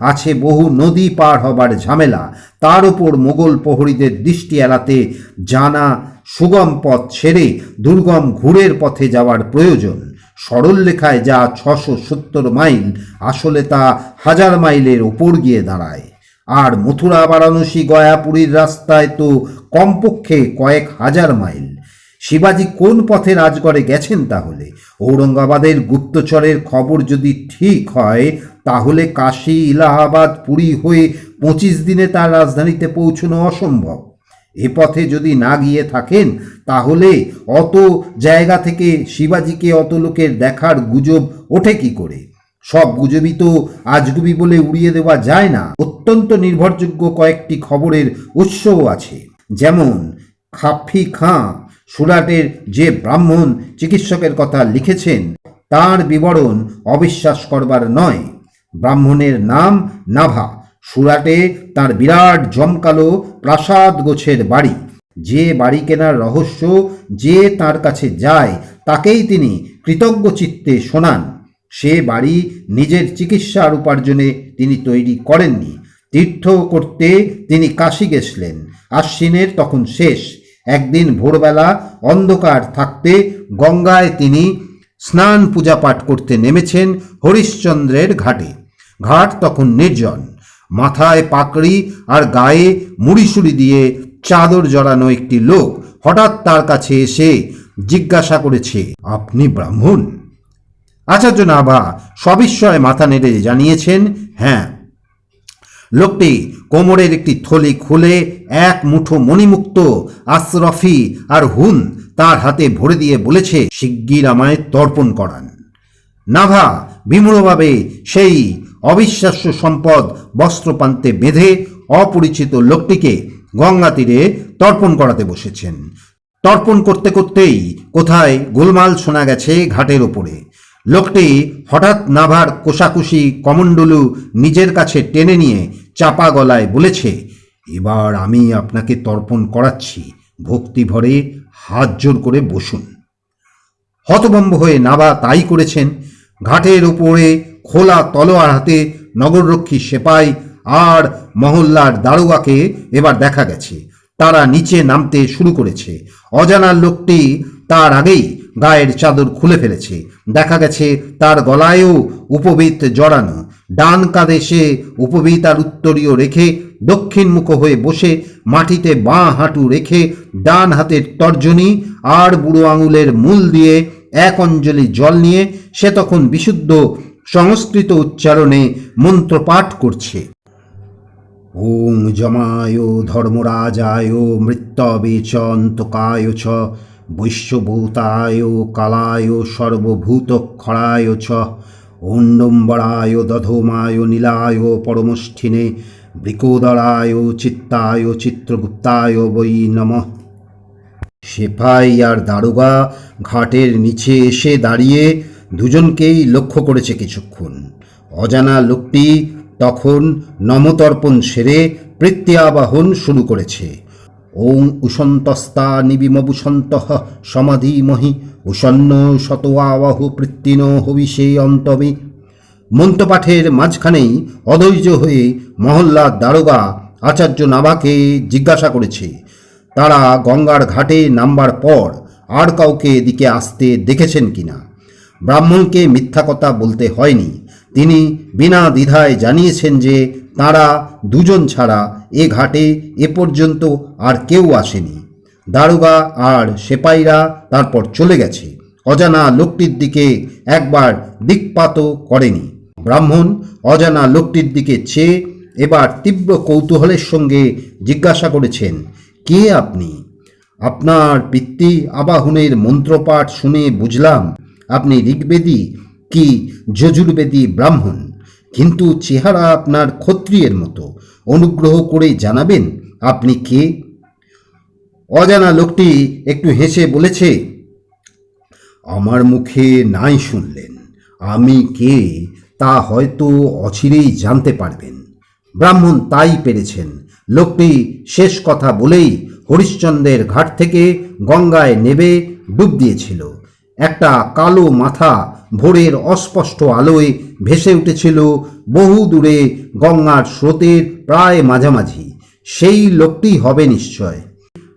আছে বহু নদী পার হবার ঝামেলা। তার উপর মোগল প্রহরীদের দৃষ্টি এড়াতে জানা সুগম পথ ছেড়ে দুর্গম ঘুরের পথে যাওয়ার প্রয়োজন। সরল লেখায় যা 670 মাইল, আসলে তা 1000 মাইলের ওপর গিয়ে দাঁড়ায়। আর মথুরা, বারাণসী, গয়া, পুরীর রাস্তায় তো কমপক্ষে কয়েক হাজার মাইল। শিবাজি কোন পথে রাজগড়ে গেছেন তাহলে? ঔরঙ্গাবাদের গুপ্তচরের খবর যদি ঠিক হয়, তাহলে কাশী, ইলাহাবাদ, পুরী হয়ে 25 দিনে তার রাজধানীতে পৌঁছানো অসম্ভব। এ পথে যদি না গিয়ে থাকেন, তাহলে অত জায়গা থেকে শিবাজিকে অত লোকের দেখার গুজব ওঠে কি করে? সব গুজবই তো আজগুবি বলে উড়িয়ে দেওয়া যায় না। অত্যন্ত নির্ভরযোগ্য কয়েকটি খবরের উৎসও আছে। যেমন খাফি খাঁ সুরাটের যে ব্রাহ্মণ চিকিৎসকের কথা লিখেছেন, তার বিবরণ অবিশ্বাস করবার নয়। ব্রাহ্মণের নাম নাভা। সুরাটে তার বিরাট জমকালো প্রাসাদ গোছের বাড়ি। যে বাড়ি কেনার রহস্য যে তার কাছে যায়, তাকেই তিনি কৃতজ্ঞ চিত্তে শোনান। সে বাড়ি নিজের চিকিৎসার উপার্জনে তিনি তৈরি করেননি। তীর্থ করতে তিনি কাশী গেছিলেন। আশ্বিনের তখন শেষ। একদিন ভোরবেলা অন্ধকার থাকতে গঙ্গায় তিনি স্নান পূজা পাঠ করতে নেমেছেন হরিশ্চন্দ্রের ঘাটে। ঘাট তখন নির্জন। মাথায় পাকড়ি আর গায়ে মুড়িসুড়ি দিয়ে চাদর জড়ানো একটি লোক হঠাৎ তার কাছে এসে জিজ্ঞাসা করেছে, আপনি ব্রাহ্মণ? আচার্য নাভা সবিস্ময়ে মাথা নেড়ে জানিয়েছেন, হ্যাঁ। লোকটি কোমরের একটি থলি খুলে এক মুঠো মণিমুক্ত আশরফি আর হুন তার হাতে ভরে দিয়ে বলেছে, শিগগির আমায় তর্পণ করান। নাভা বিমূঢ়ভাবে সেই অবিশ্বাস্য সম্পদ বস্ত্রপ্রান্তে বেঁধে অপরিচিত লোকটিকে গঙ্গা তীরে তর্পণ করাতে বসেছেন। তর্পণ করতে করতেই কোথায় গোলমাল শোনা গেছে ঘাটের ওপরে। লোকটি হঠাৎ নাভার কোষাকুষি কমণ্ডলু নিজের কাছে টেনে নিয়ে চাপা গলায় বলেছে, এবার আমি আপনাকে তর্পণ করাচ্ছি। ভক্তি ভরে হাত জোর করে বসুন। হতভম্ব হয়ে নাভা তাই করেছেন। ঘাটের উপরে খোলা তলোয়ার হাতে নগররক্ষী সেপাই আর মহল্লার দারোগাকে এবার দেখা গেছে। তারা নিচে নামতে শুরু করেছে। অজানা লোকটি তার আগেই গায়ের চাদর খুলে ফেলেছে। দেখা গেছে তার গলায়ও উপবীত জড়ানো। ডান কাঁধে সে উপবীত আর উত্তরীয় রেখে দক্ষিণমুখ হয়ে বসে মাটিতে বাঁ হাঁটু রেখে ডান হাতের তর্জনী আর বুড়ো আঙুলের মূল দিয়ে এক অঞ্জলি জল নিয়ে সে তখন বিশুদ্ধ সংস্কৃত উচ্চারণে মন্ত্রপাঠ করছে। ওং যমায় ধর্মরাজায় মৃত্যবে চ অন্তকায় চ বৈশ্যভূতায় কালায় সর্বভূতক্ষরায় চ ওণ্ডম্বরায় দধমায় নীলায় পরমষ্ঠিনে বৃকোদরায় চিত্তায় চিত্রগুপ্তায় বৈ নমঃ। সেপাই আর দারোগা ঘাটের নিচে এসে দাঁড়িয়ে দুজনকেই লক্ষ্য করেছে কিছুক্ষণ। অজানা লোকটি তখন নমতর্পণ সেরে প্রত্যাবাহন শুরু করেছে। ওং উষন্তস্তা নিবিমবুষন্ত সমাধিমহি উষন্ন শতআবাহ পৃত্তিন হবিষে অন্তবে। মন্ত্রপাঠের মাঝখানেই অধৈর্য হয়ে মহল্লার দারোগা আচার্য নাভাকে জিজ্ঞাসা করেছে তারা গঙ্গার ঘাটে নামবার পর আর কাউকে এদিকে আসতে দেখেছেন কিনা। ব্রাহ্মণকে মিথ্যা কথা বলতে হয়নি। তিনি বিনা দ্বিধায় জানিয়েছেন যে তারা দুজন ছাড়া এ ঘাটে এ পর্যন্ত আর কেউ আসেনি। দারোগা আর সেপাইরা তারপর চলে গেছে। অজানা লোকটির দিকে একবার দিকপাতও করেনি। ব্রাহ্মণ অজানা লোকটির দিকে চেয়ে এবার তীব্র কৌতূহলের সঙ্গে জিজ্ঞাসা করেছেন, কে আপনি? আপনার পিতৃ আবাহনের মন্ত্রপাঠ শুনে বুঝলাম আপনি ঋগ্বেদী কি যজুর্বেদী ব্রাহ্মণ, কিন্তু চেহারা আপনার ক্ষত্রিয়ের মতো। অনুগ্রহ করে জানাবেন আপনি কে? অজানা লোকটি একটু হেসে বলেছে, আমার মুখে নাই শুনলেন, আমি কে তা হয়তো অচিরেই জানতে পারবেন। ব্রাহ্মণ তাই পেরেছেন। লোকটি শেষ কথা বলেই হরিশ্চন্দ্রের ঘাট থেকে গঙ্গায় নেবে ডুব দিয়েছিল। একটা কালো মাথা ভোরের অস্পষ্ট আলোয় ভেসে উঠেছিল বহু দূরে গঙ্গার স্রোতের প্রায় মাঝামাঝি। সেই লোকটি হবে নিশ্চয়।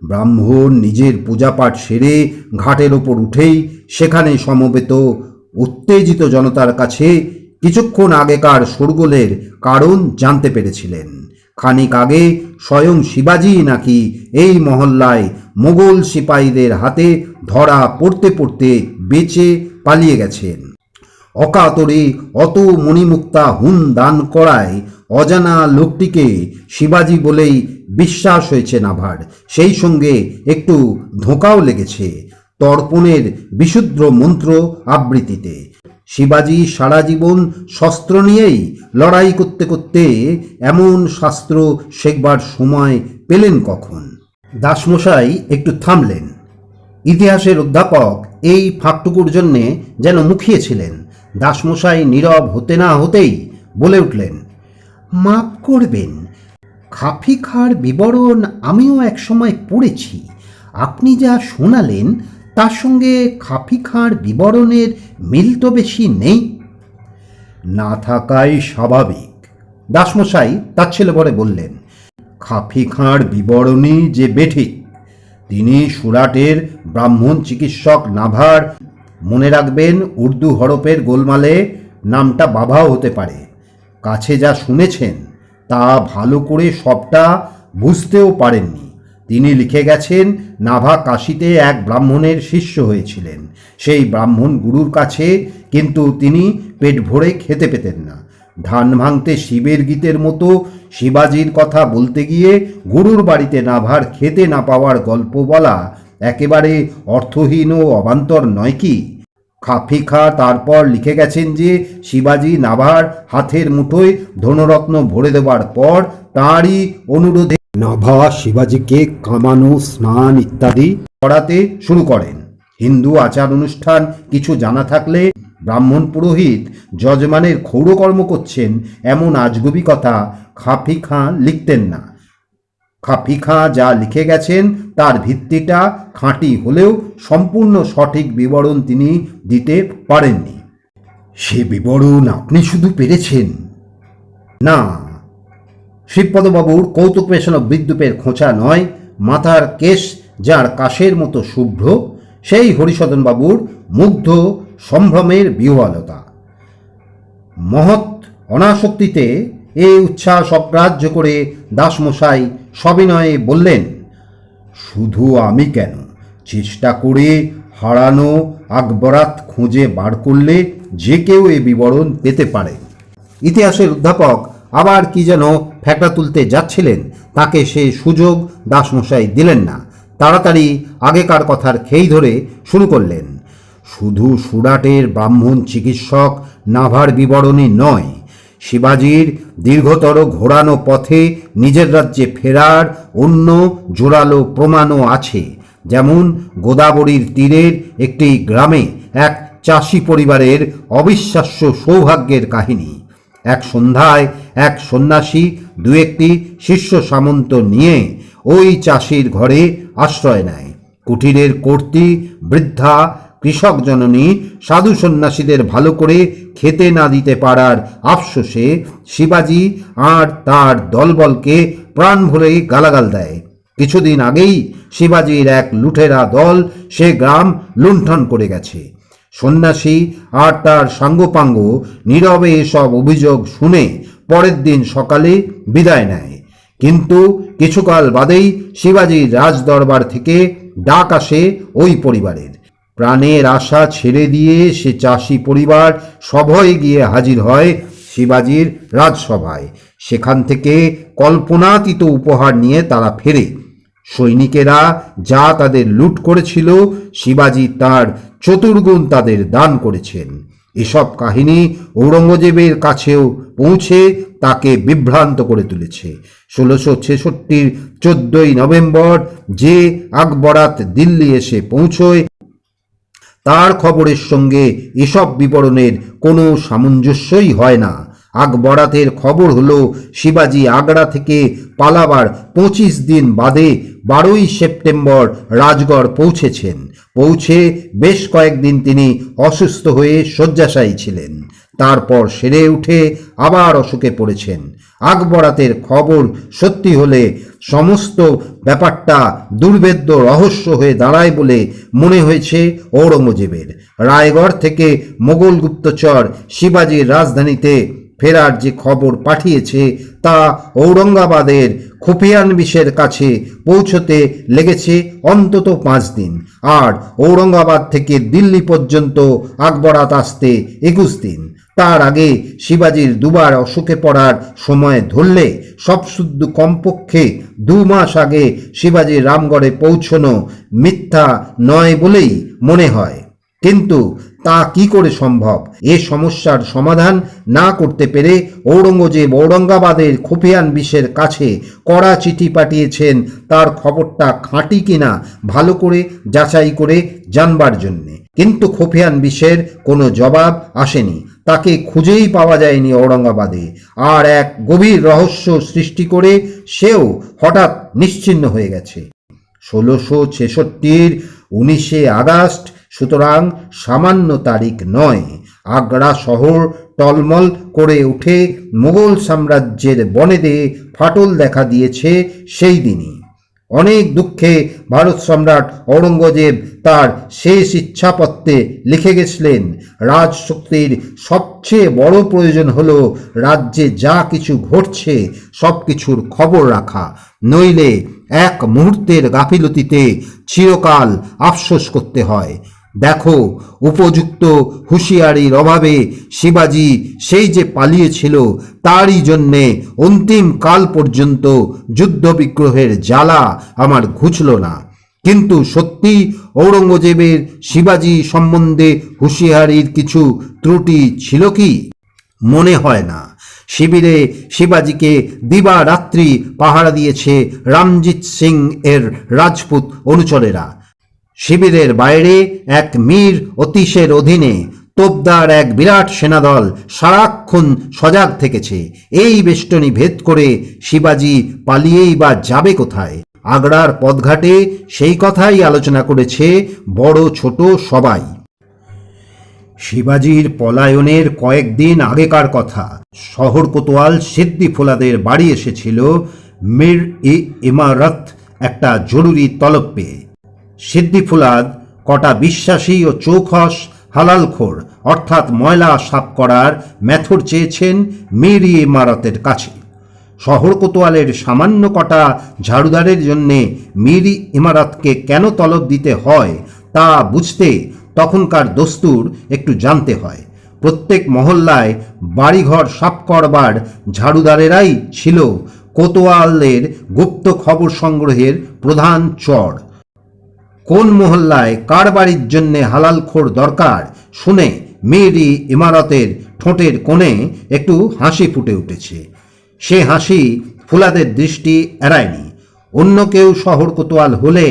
ব্রাহ্মণ নিজের পূজাপাঠ সেরে ঘাটের ওপর উঠেই সেখানে সমবেত উত্তেজিত জনতার কাছে কিছুক্ষণ আগেকার শোরগোলের কারণ জানতে পেরেছিলেন। খানিক আগে স্বয়ং শিবাজি নাকি এই মহল্লায় মোগল সিপাহীদের হাতে ধরা পড়তে পড়তে বেঁচে পালিয়ে গেছেন। অকাতরে অত মণিমুক্তা হুন দান করায় অজানা লোকটিকে শিবাজি বলেই বিশ্বাস হয়েছে নাভার। সেই সঙ্গে একটু ধোঁকাও লেগেছে তর্পণের বিশুদ্ধ মন্ত্র আবৃত্তিতে। শিবাজি সারা জীবন শস্ত্র নিয়েই লড়াই করতে করতে এমন শাস্ত্র শেখবার সময় পেলেন কখন? দাসমশাই একটু থামলেন। ইতিহাসের অধ্যাপক এই ফাঁকটুকুর জন্যে যেন মুখিয়েছিলেন। দাসমশাই নীরব হতে না হতেই বলে উঠলেন, মাপ করবেন, খাফি খাঁর বিবরণ আমিও একসময় পড়েছি। আপনি যা শোনালেন তার সঙ্গে খাফি খাঁর বিবরণের মিল তো বেশি নেই। না থাকাই স্বাভাবিক, দাসমশাই তাচ্ছিল্য ভরে বললেন। খাফি খাঁর বিবরণী যে বেঠিক। তিনি সুরাটের ব্রাহ্মণ চিকিৎসক নাভার। মনে রাখবেন, উর্দু হরফের গোলমালে নামটা বাবাও হতে পারে। কাছে যা শুনেছেন তা ভালো করে সবটা বুঝতেও পারেননি। তিনি লিখে গেছেন নাভা কাশীতে এক ব্রাহ্মণের শিষ্য হয়েছিলেন। সেই ব্রাহ্মণ গুরুর কাছে কিন্তু তিনি পেট ভরে খেতে পেতেন না। ধান ভাঙতে শিবের গীতের মতো শিবাজির কথা বলতে গিয়ে গুরুর বাড়িতে নাভার খেতে না পাওয়ার গল্প বলা একেবারে অর্থহীন ও অবান্তর নয় কি? খাফি খাঁ তারপর লিখে গেছেন যে শিবাজি নাভার হাতের মুঠোয় ধনরত্ন ভরে দেওয়ার পর তাঁরই অনুরোধে নাভা শিবাজিকে কামানো, স্নান ইত্যাদি করাতে শুরু করেন। হিন্দু আচার অনুষ্ঠান কিছু জানা থাকলে ব্রাহ্মণ পুরোহিত যজমানের ক্ষৌরকর্ম করছেন এমন আজগুবি কথা খাফি খাঁ লিখতেন না। খাপি খাঁ যা লিখে গেছেন তার ভিত্তিটা খাঁটি হলেও সম্পূর্ণ সঠিক বিবরণ তিনি দিতে পারেননি। সে বিবরণ আপনি শুধু পেরেছেন? না, শিবপদবাবুর কৌতুক পেশানো বিদ্যুপের খোঁচা নয়, মাথার কেশ যার কাশের মতো শুভ্র সেই হরিসদনবাবুর মুগ্ধ সম্ভ্রমের বিহ্বলতা। মহৎ অনাসক্তিতে এ উচ্ছ্বাস অগ্রাহ্য করে দাসমশাই সবিনয়ে বললেন, শুধু আমি কেন, চেষ্টা করে হারানো আকবরাত খুঁজে বার করলে যে কেউ এ বিবরণ পেতে পারে। ইতিহাসের অধ্যাপক আবার কি যেন ফ্যাকড়া তুলতে যাচ্ছিলেন, তাকে সে সুযোগ দাসমশাই দিলেন না। তাড়াতাড়ি আগেকার কথার খেই ধরে শুরু করলেন, শুধু সুরাটের ব্রাহ্মণ চিকিৎসক নাভার বিবরণী নয়, শিবাজির দীর্ঘতর ঘোরানো পথে নিজের রাজ্যে ফেরার অন্য জোরালো প্রমাণও আছে। যেমন গোদাবরীর তীরের একটি গ্রামে এক চাষি পরিবারের অবিশ্বাস্য সৌভাগ্যের কাহিনী। এক সন্ধ্যায় এক সন্ন্যাসী দু একটি শিষ্য সামন্ত নিয়ে ওই চাষির ঘরে আশ্রয় নেয়। কুটিরের কর্ত্রী বৃদ্ধা কৃষক জননী সাধু সন্ন্যাসীদের ভালো করে খেতে না দিতে পারার আফসোসে শিবাজি আর তার দলবলকে প্রাণ ভরে গালাগাল দেয়। কিছুদিন আগেই শিবাজির এক লুঠেরা দল সে গ্রাম লুণ্ঠন করে গেছে। সন্ন্যাসী আর তার সাঙ্গপাঙ্গ নীরবে এসব অভিযোগ শুনে পরের দিন সকালে বিদায় নেয়। কিন্তু কিছুকাল বাদেই শিবাজির রাজদরবার থেকে ডাক আসে ওই পরিবারের। প্রাণের আশা ছেড়ে দিয়ে সে চাষি পরিবার সভয়ে গিয়ে হাজির হয় শিবাজির রাজসভায়। সেখান থেকে কল্পনাতীত উপহার নিয়ে তারা ফেরে। সৈনিকেরা যা তাদের লুট করেছিল শিবাজি তার চতুর্গুণ তাদের দান করেছেন। এসব কাহিনী ঔরঙ্গজেবের কাছেও পৌঁছে তাকে বিভ্রান্ত করে তুলেছে। 1666 14ই নভেম্বর যে আকবরাত দিল্লি এসে পৌঁছয় তার খবরের সঙ্গে এসব বিবরণের কোনো সামঞ্জস্যই হয় না। আকবরাতের খবর হলো শিবাজি আগ্রা থেকে পালাবার 25 দিন বাদে 12ই সেপ্টেম্বর রাজগড় পৌঁছেছেন। পৌঁছে বেশ কয়েকদিন তিনি অসুস্থ হয়ে শয্যাশায়ী ছিলেন। তারপর সেরে উঠে আবার অসুখে পড়েছেন। আকবরাতের খবর সত্যি হলে সমস্ত ব্যাপারটা দুর্ভেদ্য রহস্য হয়ে দাঁড়ায় বলে মনে হয়েছে ঔরঙ্গজেবের। রায়গড় থেকে মোগল গুপ্তচর শিবাজির রাজধানীতে ফেরার যে খবর পাঠিয়েছে তা ঔরঙ্গাবাদের খুফিয়ানবিশের কাছে পৌঁছতে লেগেছে অন্তত 5 দিন, আর ঔরঙ্গাবাদ থেকে দিল্লি পর্যন্ত আকবরাত আসতে 21 দিন। তার আগে শিবাজির দুবার অসুখে পড়ার সময় ধরলে সব শুদ্ধ কমপক্ষে 2 মাস আগে শিবাজির রামগড়ে পৌঁছনো মিথ্যা নয় বলেই মনে হয়। কিন্তু তা কি করে সম্ভব? এ সমস্যার সমাধান না করতে পেরে ঔরঙ্গজেব ঔরঙ্গাবাদের খুফিয়ান বিশের কাছে কড়া চিঠি পাঠিয়েছেন তার খবরটা খাঁটি কিনা ভালো করে যাচাই করে জানবার জন্যে। কিন্তু খুফিয়ান বিশের কোনো জবাব আসেনি। তাকে খুঁজেই পাওয়া যায়নি ঔরঙ্গাবাদে। আর এক গভীর রহস্য সৃষ্টি করে সেও হঠাৎ নিশ্চিহ্ন হয়ে গেছে। 1666 19শে আগস্ট, সুতরাং সামান্য তারিখ নয়। আগ্রা শহর টলমল করে উঠে মুঘল সাম্রাজ্যের বনেদে ফাটল দেখা দিয়েছে সেই দিনই। অনেক দুঃখে ভারত সম্রাট ঔরঙ্গজেব তার শেষ ইচ্ছাপত্রে লিখে গেছিলেন, রাজশক্তির সবচেয়ে বড় প্রয়োজন হল রাজ্যে যা কিছু ঘটছে সব কিছুর খবর রাখা, নইলে এক মুহূর্তের গাফিলতিতে চিরকাল আফসোস করতে হয়। দেখো, উপযুক্ত হুঁশিয়ারির অভাবে শিবাজি সেই যে পালিয়েছিল তারই জন্যে অন্তিম কাল পর্যন্ত যুদ্ধ বিগ্রহের জ্বালা আমার ঘুচল না। কিন্তু সত্যি ঔরঙ্গজেবের শিবাজি সম্বন্ধে হুঁশিয়ারির কিছু ত্রুটি ছিল কি? মনে হয় না। শিবিরে শিবাজিকে দিবারাত্রি পাহারা দিয়েছে রামজিৎ সিং এর রাজপুত অনুচরেরা। শিবিরের বাইরে এক মীর অতীশের অধীনে তোপদার এক বিরাট সেনাদল সারাক্ষণ সজাগ থেকেছে। এই বেষ্টনী ভেদ করে শিবাজি পালিয়েই বা যাবে কোথায়? আগ্রার পথঘাটে সেই কথাই আলোচনা করেছে বড় ছোট সবাই। শিবাজির পলায়নের কয়েকদিন আগেকার কথা। শহর কোতোয়াল সিদ্দি ফোলাদের বাড়ি এসেছিল মীর ই ইমারত একটা জরুরি তলব পেয়ে। সিদ্দি ফুলাদ কটা বিশ্বাসী ও চৌখস হালালখোর অর্থাৎ ময়লা সাফ করার মেথড চেয়েছেন মীর ই ইমারতের কাছে। শহর কোতোয়ালের সামান্য কটা ঝাড়ুদারের জন্যে মীর ই ইমারতকে কেন তলব দিতে হয় তা বুঝতে তখনকার দস্তুর একটু জানতে হয়। প্রত্যেক মহল্লায় বাড়িঘর সাফ করবার ঝাড়ুদারেরাই ছিল কোতোয়ালের গুপ্ত খবর সংগ্রহের প্রধান চর। কোন মহল্লায় কার বাড়ির জন্যে হালালখোর দরকার শুনে মীর ই ইমারতের ঠোঁটের কোণে একটু হাসি ফুটে উঠেছে। সে হাসি ফুলাদের দৃষ্টি এড়ায়নি। অন্য কেউ শহর কোতোয়াল হলে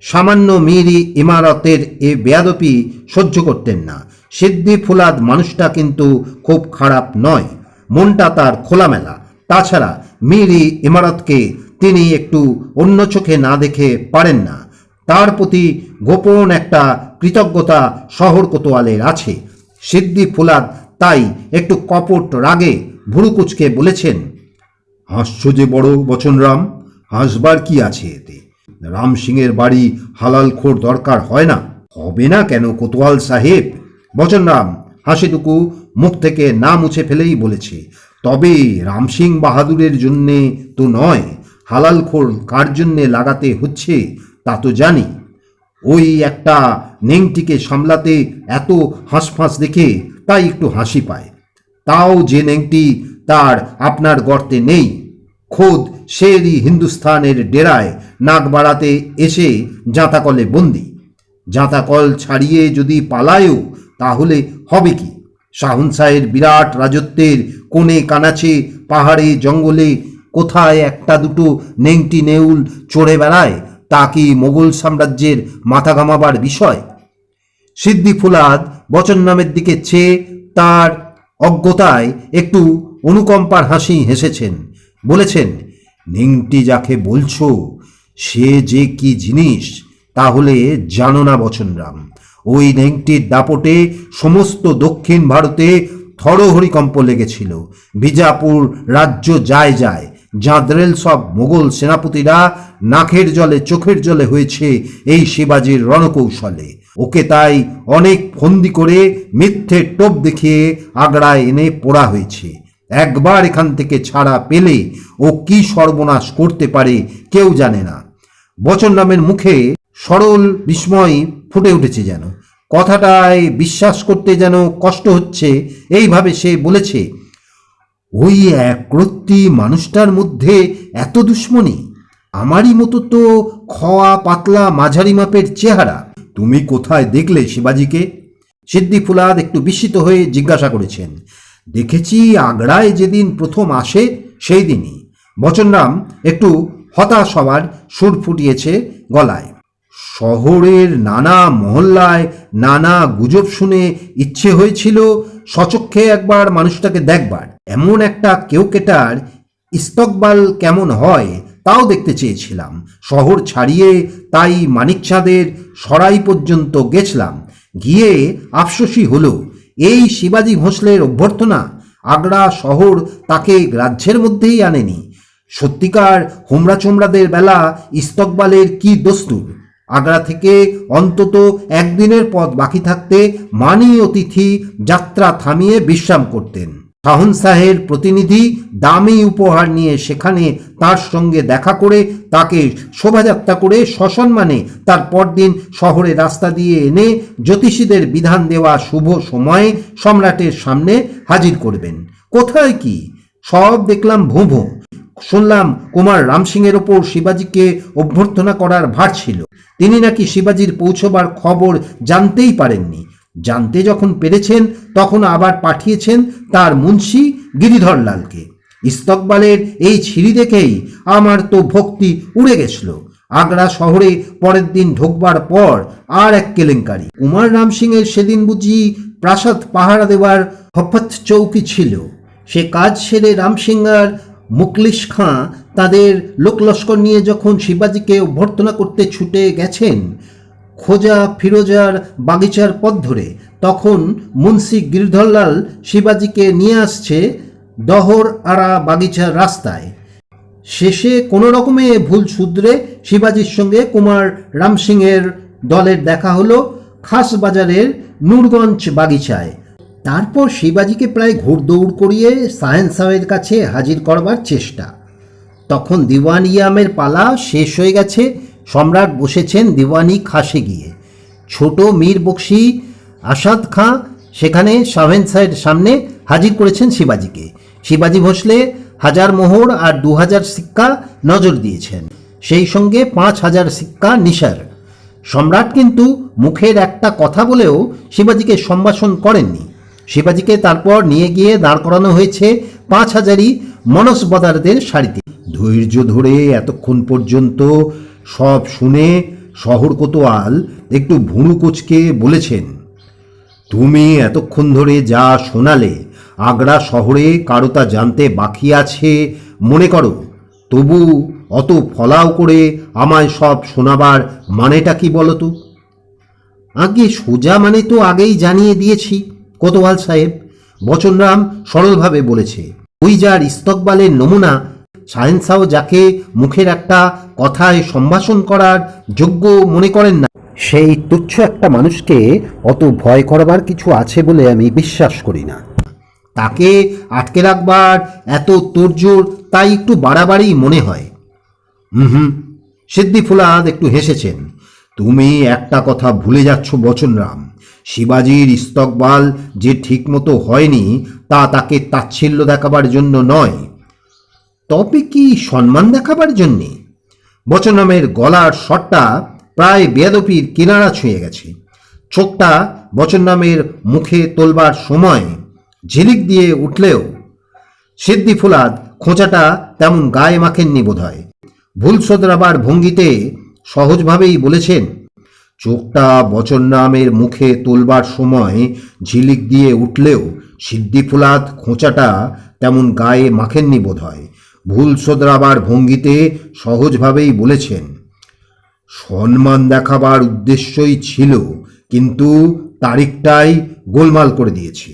সামান্য মীর ই ইমারতের এ বেয়াদপি সহ্য করতেন না। সিদ্দি ফুলাদ মানুষটা কিন্তু খুব খারাপ নয়, মনটা তার খোলামেলা। তাছাড়া মীর ই ইমারতকে তিনি একটু অন্য চোখে না দেখে পারেন না। তার প্রতি গোপন একটা কৃতজ্ঞতা শহর কোতোয়ালের আছে। সিদ্দি ফুলাদ তাই একটু কপট রাগে ভুরু কুচকে বলেছেন, হাসছো যে বড় বচনরাম, হাসবার কি আছে এতে? রাম সিংয়ের বাড়ি হালালখোর দরকার হয় না? হবে না কেন কোতোয়াল সাহেব? বচনরাম হাসিটুকু মুখ থেকে না মুছে ফেলেই বলেছে, তবে রাম সিং বাহাদুরের জন্যে তো নয়, হালালখোর কার জন্যে লাগাতে হচ্ছে তা তো জানি। ওই একটা নেংটিকে সামলাতে এত হাঁসফাঁস দেখে তাই একটু হাসি পায়। তাও যে নেংটি তার আপনার গর্তে নেই, খোদ শেরই হিন্দুস্থানের ডেরায় নাক বাড়াতে এসে জাঁতাকলে বন্দি। জাঁতাকল ছাড়িয়ে যদি পালায়ও তাহলে হবে কি? শাহনশাহের বিরাট রাজত্বের কোণে কানাচে পাহাড়ে জঙ্গলে কোথায় একটা দুটো নেংটি নেউল চড়ে বেড়ায় তা কি মোগল সাম্রাজ্যের মাথা ঘামাবার বিষয়? সিদ্দি ফুলাদ বচন নামের দিকে চেয়ে তার অজ্ঞতায় একটু অনুকম্পার হাসি হেসেছেন। বলেছেন, নেংটি যাকে বলছো সে যে কি জিনিস তাহলে জানো না বচনরাম। ওই নেংটির দাপটে সমস্ত দক্ষিণ ভারতে থরহরিকম্প লেগেছিল। বিজাপুর রাজ্য যায় যায় জাঁদরেল সব মোগল সেনাপতিরা নাকের জলে চোখের জলে হয়েছে এই শিবাজির রণকৌশলে। ওকে তাই অনেক ফন্দি করে মিথ্যে টোপ দেখিয়ে আগ্রায় এনে পোড়া হয়েছে। একবার এখান থেকে ছাড়া পেলে ও কি সর্বনাশ করতে পারে কেউ জানে না। বচন নামের মুখে সরল বিস্ময় ফুটে উঠেছে যেন। কথাটায় বিশ্বাস করতে যেন কষ্ট হচ্ছে। এইভাবে সে বলেছে, ওই একরত্তি মানুষটার মধ্যে এত দুশ্মনী? আমারই মতো তো খোয়া পাতলা মাঝারি মাপের চেহারা। তুমি কোথায় দেখলে শিবাজিকে? সিদ্দি ফুলাদ একটু বিস্মিত হয়ে জিজ্ঞাসা করেছেন। দেখেছি আগ্রায় যেদিন প্রথম আসে সেই দিনই। বচনরাম একটু হতাশ হওয়ার সুর ফুটিয়েছে গলায়। শহরের নানা মহল্লায় নানা গুজব শুনে ইচ্ছে হয়েছিল সচক্ষে একবার মানুষটাকে দেখবার। এমন একটা কেউকেটার ইস্তকবাল কেমন হয় তাও দেখতে চেয়েছিলাম। শহর ছাড়িয়ে তাই মানিকচাঁদের সরাই পর্যন্ত গেছিলাম। গিয়ে আফসোসই হলো, এই শিবাজি ভোঁসলের অভ্যর্থনা আগ্রা শহর তাকে রাজ্যের মধ্যেই আনেনি। সত্যিকার হোমরা চোমরাদের বেলা ইস্তকবালের কি দস্তুর। আগ্রা থেকে অন্তত একদিনের পথ বাকি থাকতে মানি অতিথি যাত্রা থামিয়ে বিশ্রাম করতেন। শাহনশাহের প্রতিনিধি দামি উপহার নিয়ে সেখানে তার সঙ্গে দেখা করে তাকে শোভাযাত্রা করে সসম্মানে তার পরদিন শহরে রাস্তা দিয়ে এনে জ্যোতিষীদের বিধান দেওয়া শুভ সময়ে সম্রাটের সামনে হাজির করবেন। কোথায় কি সব দেখলাম ভোঁ। শুনলাম কুমার রাম সিংয়ের ওপর শিবাজিকে অভ্যর্থনা করার ভার ছিল। তিনি নাকি শিবাজির পৌঁছবার খবর জানতেই পারেননি। জানতে যখন পেরেছেন তখন আবার পাঠিয়েছেন তার মুন্সি গিরিধর লালকে। ইস্তকবালের এই ছিঁড়ি দেখেই আমার তো ভক্তি উড়ে গেছিল। আগ্রা শহরে পরের দিন ঢোকবার পর আর এক কেলেঙ্কারি। কুমার রাম সিংয়ের সেদিন বুঝি প্রাসাদ পাহারা দেওয়ার হফত চৌকি ছিল। সে কাজ সেরে রামসিংহার মুকলিশ খাঁ তাদের লোকলস্কর নিয়ে যখন শিবাজিকে অভ্যর্থনা করতে ছুটে গেছেন খোজা ফিরোজার বাগিচার পথ ধরে, তখন মুন্সি গিরধরলাল শিবাজিকে নিয়ে আসছে দহর আড়া বাগিচার রাস্তায়। শেষে কোনো রকমে ভুল শুধরে শিবাজির সঙ্গে কুমার রামসিংহের দলের দেখা হলো খাস বাজারের নূরগঞ্জ বাগিচায়। তারপর শিবাজিকে প্রায় ঘোড়দৌড় করিয়ে শাহেনশাহের কাছে হাজির করবার চেষ্টা। তখন দিওয়ানিয়ামের পালা শেষ হয়ে গেছে, সম্রাট বসেছেন দিওয়ানি খাসে গিয়ে। ছোট মীর বক্সি আসাদ খাঁ সেখানে শাহেনশাহের সামনে হাজির করেছেন শিবাজিকে। শিবাজি ভোসলে 1000 মোহর আর 2000 সিক্কা নজর দিয়েছেন, সেই সঙ্গে 5000 সিক্কা নিশার। সম্রাট কিন্তু মুখের একটা কথা বলেও শিবাজিকে সম্ভাষণ করেননি। শিবাজিকে তারপর নিয়ে গিয়ে দাঁড় করানো হয়েছে 5000ই মনসবদারদের সারিতে। ধৈর্য ধরে এতক্ষণ পর্যন্ত সব শুনে শহর কোতোয়াল একটু ভুরু কুঁচকে বলেছেন, তুমি এতক্ষণ ধরে যা শোনালে আগ্রা শহরে কারো তা জানতে বাকি আছে মনে করো? তবু অত ফলাও করে আমায় সব শোনাবার মানেটা কি বলো তো? আগে সোজা মানে তো আগেই জানিয়ে দিয়েছি কোতোয়াল সাহেব, বচনরাম সরলভাবে বলেছে। ওই যার ইস্তকবালের নমুনা, শাহেনশাহ যাকে মুখের একটা কথায় সম্ভাষণ করার যোগ্য মনে করেন না, সেই তুচ্ছ একটা মানুষকে অত ভয় করবার কিছু আছে বলে আমি বিশ্বাস করি না। তাকে আটকে রাখবার এত তোড়জোড় তাই একটু বাড়াবাড়ি মনে হয়। সিদ্দি ফুলাদ একটু হেসেছেন। তুমি একটা কথা ভুলে যাচ্ছ বচনরাম, শিবাজির ইস্তকবাল যে ঠিকমতো হয়নি তা তাকে তাচ্ছিল্য দেখাবার জন্য নয়। তবে কি সম্মান দেখাবার জন্যে? বচনরামের গলার স্বরটা প্রায় বেয়াদপির কিনারা ছুঁয়ে গেছে। চোখটা বচনরামের মুখে তোলবার সময় ঝিলিক দিয়ে উঠলেও সিদ্দি ফুলাদ খোঁচাটা তেমন গায়ে মাখেননি বোধহয়। ভুল শোধরাবার ভঙ্গিতে সহজভাবেই বলেছেন, চোখটা বচনরামের মুখে তোলবার সময় ঝিলিক দিয়ে উঠলেও সিদ্দি ফুলাদ খোঁচাটা তেমন গায়ে মাখেননি বোধহয়। ভুল শোধরাবার ভঙ্গিতে সহজভাবেই বলেছেন, সম্মান দেখাবার উদ্দেশ্যই ছিল, কিন্তু তারিখটাই গোলমাল করে দিয়েছি।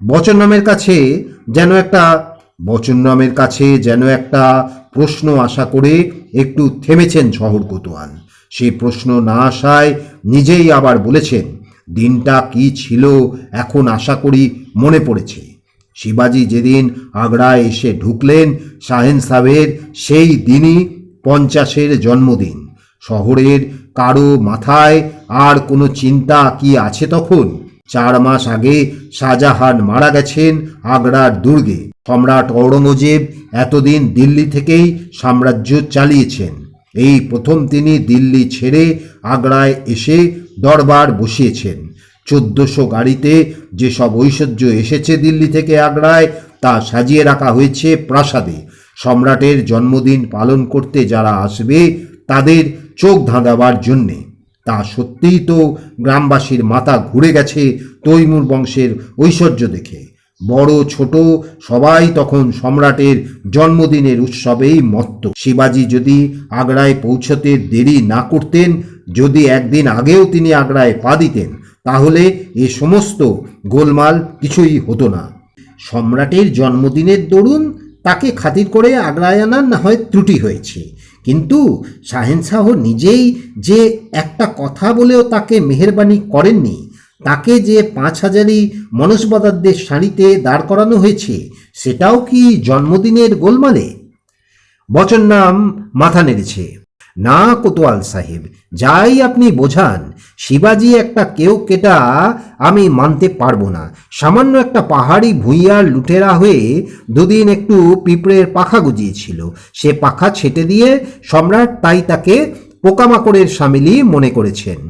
বচনরামের কাছে যেন একটা প্রশ্ন আশা করে একটু থেমেছেন শহর কোতোয়াল। সেই প্রশ্ন না আসায় নিজেই আবার বলেছেন, দিনটা কি ছিল এখন আশা করি মনে পড়েছে। শিবাজি যেদিন আগ্রায় এসে ঢুকলেন শাহেনশাহের সেই দিনই 50-এর জন্মদিন। শহরের কারো মাথায় আর কোনো চিন্তা কি আছে তখন? 4 মাস আগে শাহজাহান মারা গেছেন আগ্রার দুর্গে। সম্রাট ঔরঙ্গজেব এতদিন দিল্লি থেকেই সাম্রাজ্য চালিয়েছেন। এই প্রথম তিনি দিল্লি ছেড়ে আগ্রায় এসে দরবার বসিয়েছেন। 1400 গাড়িতে যেসব ঐশ্বর্য এসেছে দিল্লি থেকে আগ্রায় তা সাজিয়ে রাখা হয়েছে প্রাসাদে। সম্রাটের জন্মদিন পালন করতে যারা আসবে তাদের চোখ ধাঁধাবার জন্যে। তা সত্যিই তো গ্রামবাসীর মাথা ঘুরে গেছে তৈমুর বংশের ঐশ্বর্য দেখে। বড় ছোট সবাই তখন সম্রাটের জন্মদিনের উৎসবেই মত্ত। শিবাজি যদি আগ্রায় পৌঁছতে দেরি না করতেন, যদি একদিন আগেও তিনি আগ্রায় পা দিতেন, তাহলে এ সমস্ত গোলমাল কিছুই হতো না। সম্রাটের জন্মদিনের দরুন তাকে খাতির করে আগ্রায় আনার না হয় ত্রুটি হয়েছে, কিন্তু শাহেনশাহ নিজেই যে একটা কথা বলেও তাকে মেহেরবানি করেননি, তাকে যে 5000ই মনসবদারদের সারিতে দাঁড় করানো হয়েছে, সেটাও কি জন্মদিনের গোলমালে? বচনরাম মাথা নেড়েছে। না কোতোয়াল সাহেব, যাই আপনি বোঝান, শিবাজি একটা কেউ কেটা আমি মানতে পারবো না। সামান্য একটা পাহাড়ি ভুঁইয়ার লুটেরা হয়ে দুদিন একটু পিঁপড়ের পাখা গুজিয়েছিল, সে পাখা ছেটে দিয়ে সম্রাট তাই তাকে পোকামাকড়ের সামিলি মনে করেছেন।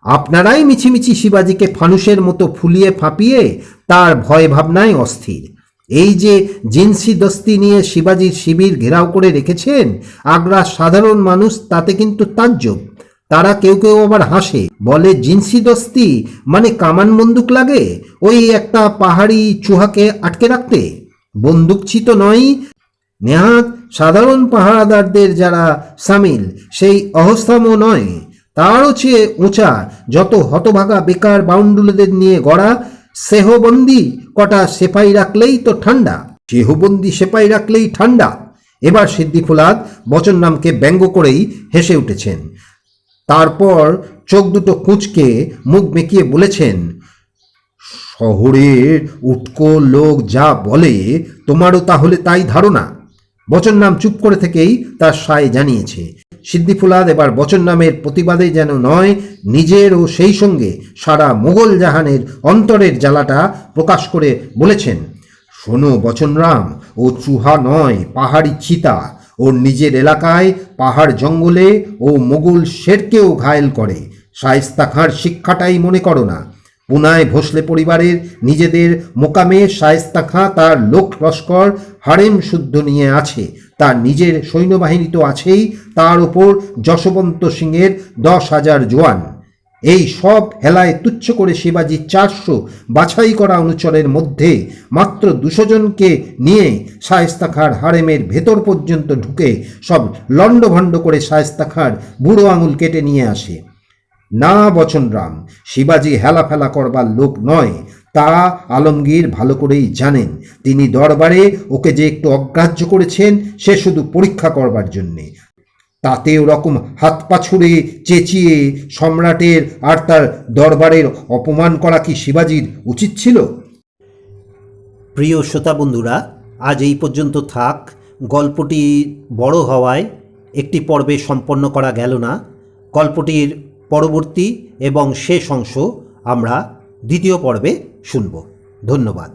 আপনারাই মিছিমিছি শিবাজিকে ফানুসের মতো ফুলিয়ে ফাঁপিয়ে তার ভয় ভাবনায় অস্থির। এই যে জিন্সি দস্তি নিয়ে শিবাজির শিবির ঘেরাও করে রেখেছেন আগ্রার সাধারণ মানুষ, তাতে কিন্তু তাজ্জব। তারা কেউ কেউ আবার হাসে, বলে জিন্সি দস্তি মানে কামান বন্দুক লাগে ওই একটা পাহাড়ি চুহাকে আটকে রাখতে। বন্দুকছি তো নয়, নেহাত সাধারণ পাহারাদারদের যারা সামিল সেই অহস্থামও নয়, তারও চেয়ে উঁচা যত হতভাগা বেকার বাউন্ডুলেদের নিয়ে গড়া সেহবন্দি কটা সেপাই রাখলেই তো ঠান্ডা। সেহবন্দি সেপাই রাখলেই ঠান্ডা। এবার সিদ্দি ফুলাদ বচন নামকে ব্যঙ্গ করেই হেসে উঠেছেন। তারপর চোখ দুটো কুঁচকে মুখ বেঁকিয়ে বলেছেন, শহরের উটকো লোক যা বলে তোমারও তাহলে তাই ধারণা। বচন নাম চুপ করে থেকেই তার সায় জানিয়েছে। সিদ্দি ফুলাদ এবার বচন নামের প্রতিবাদে যেন নয়, নিজের ও সেই সঙ্গে সারা মোগল জাহানের অন্তরের জ্বালাটা প্রকাশ করে বলেছেন, শোনো বচনরাম, ও চুহা নয়, পাহাড়ি চিতা। ওর নিজের এলাকায় পাহাড় জঙ্গলে ও মোগল শেরকেও ঘায়েল করে। শায়েস্তা খাঁর শিক্ষাটাই মনে করো না। পুনায় ভোসলে পরিবারের নিজেদের মোকামে শায়েস্তা খাঁ তার লোক লস্কর হারেম শুদ্ধ নিয়ে আছে, তার নিজের সৈন্যবাহিনী তো আছেই, তার ওপর যশবন্ত সিংয়ের 10,000 জওয়ান। এই সব হেলায় তুচ্ছ করে শিবাজি 400 বাছাই করা অনুচরের মধ্যে মাত্র 200 জনকে নিয়ে শায়েস্তা খাঁর হারেমের ভেতর পর্যন্ত ঢুকে সব লণ্ডভণ্ড করে শায়েস্তা খাঁর বুড়ো আঙুল কেটে নিয়ে আসে। না বচনরাম, শিবাজি হেলাফেলা করবার লোক নয়, তা আলমগীর ভালো করেই জানেন। তিনি দরবারে ওকে যে একটু অগ্রাহ্য করেছেন সে শুধু পরীক্ষা করবার জন্যে। তাতে ওরকম হাত পা ছুড়ে চেঁচিয়ে সম্রাটের আর তার দরবারের অপমান করা কি শিবাজির উচিত ছিল? প্রিয় শ্রোতা বন্ধুরা, আজ এই পর্যন্ত থাক। গল্পটি বড় হওয়ায় একটি পর্বে সম্পন্ন করা গেল না। গল্পটির পরবর্তী এবং শেষ অংশ আমরা দ্বিতীয় পর্বে শুনব। ধন্যবাদ।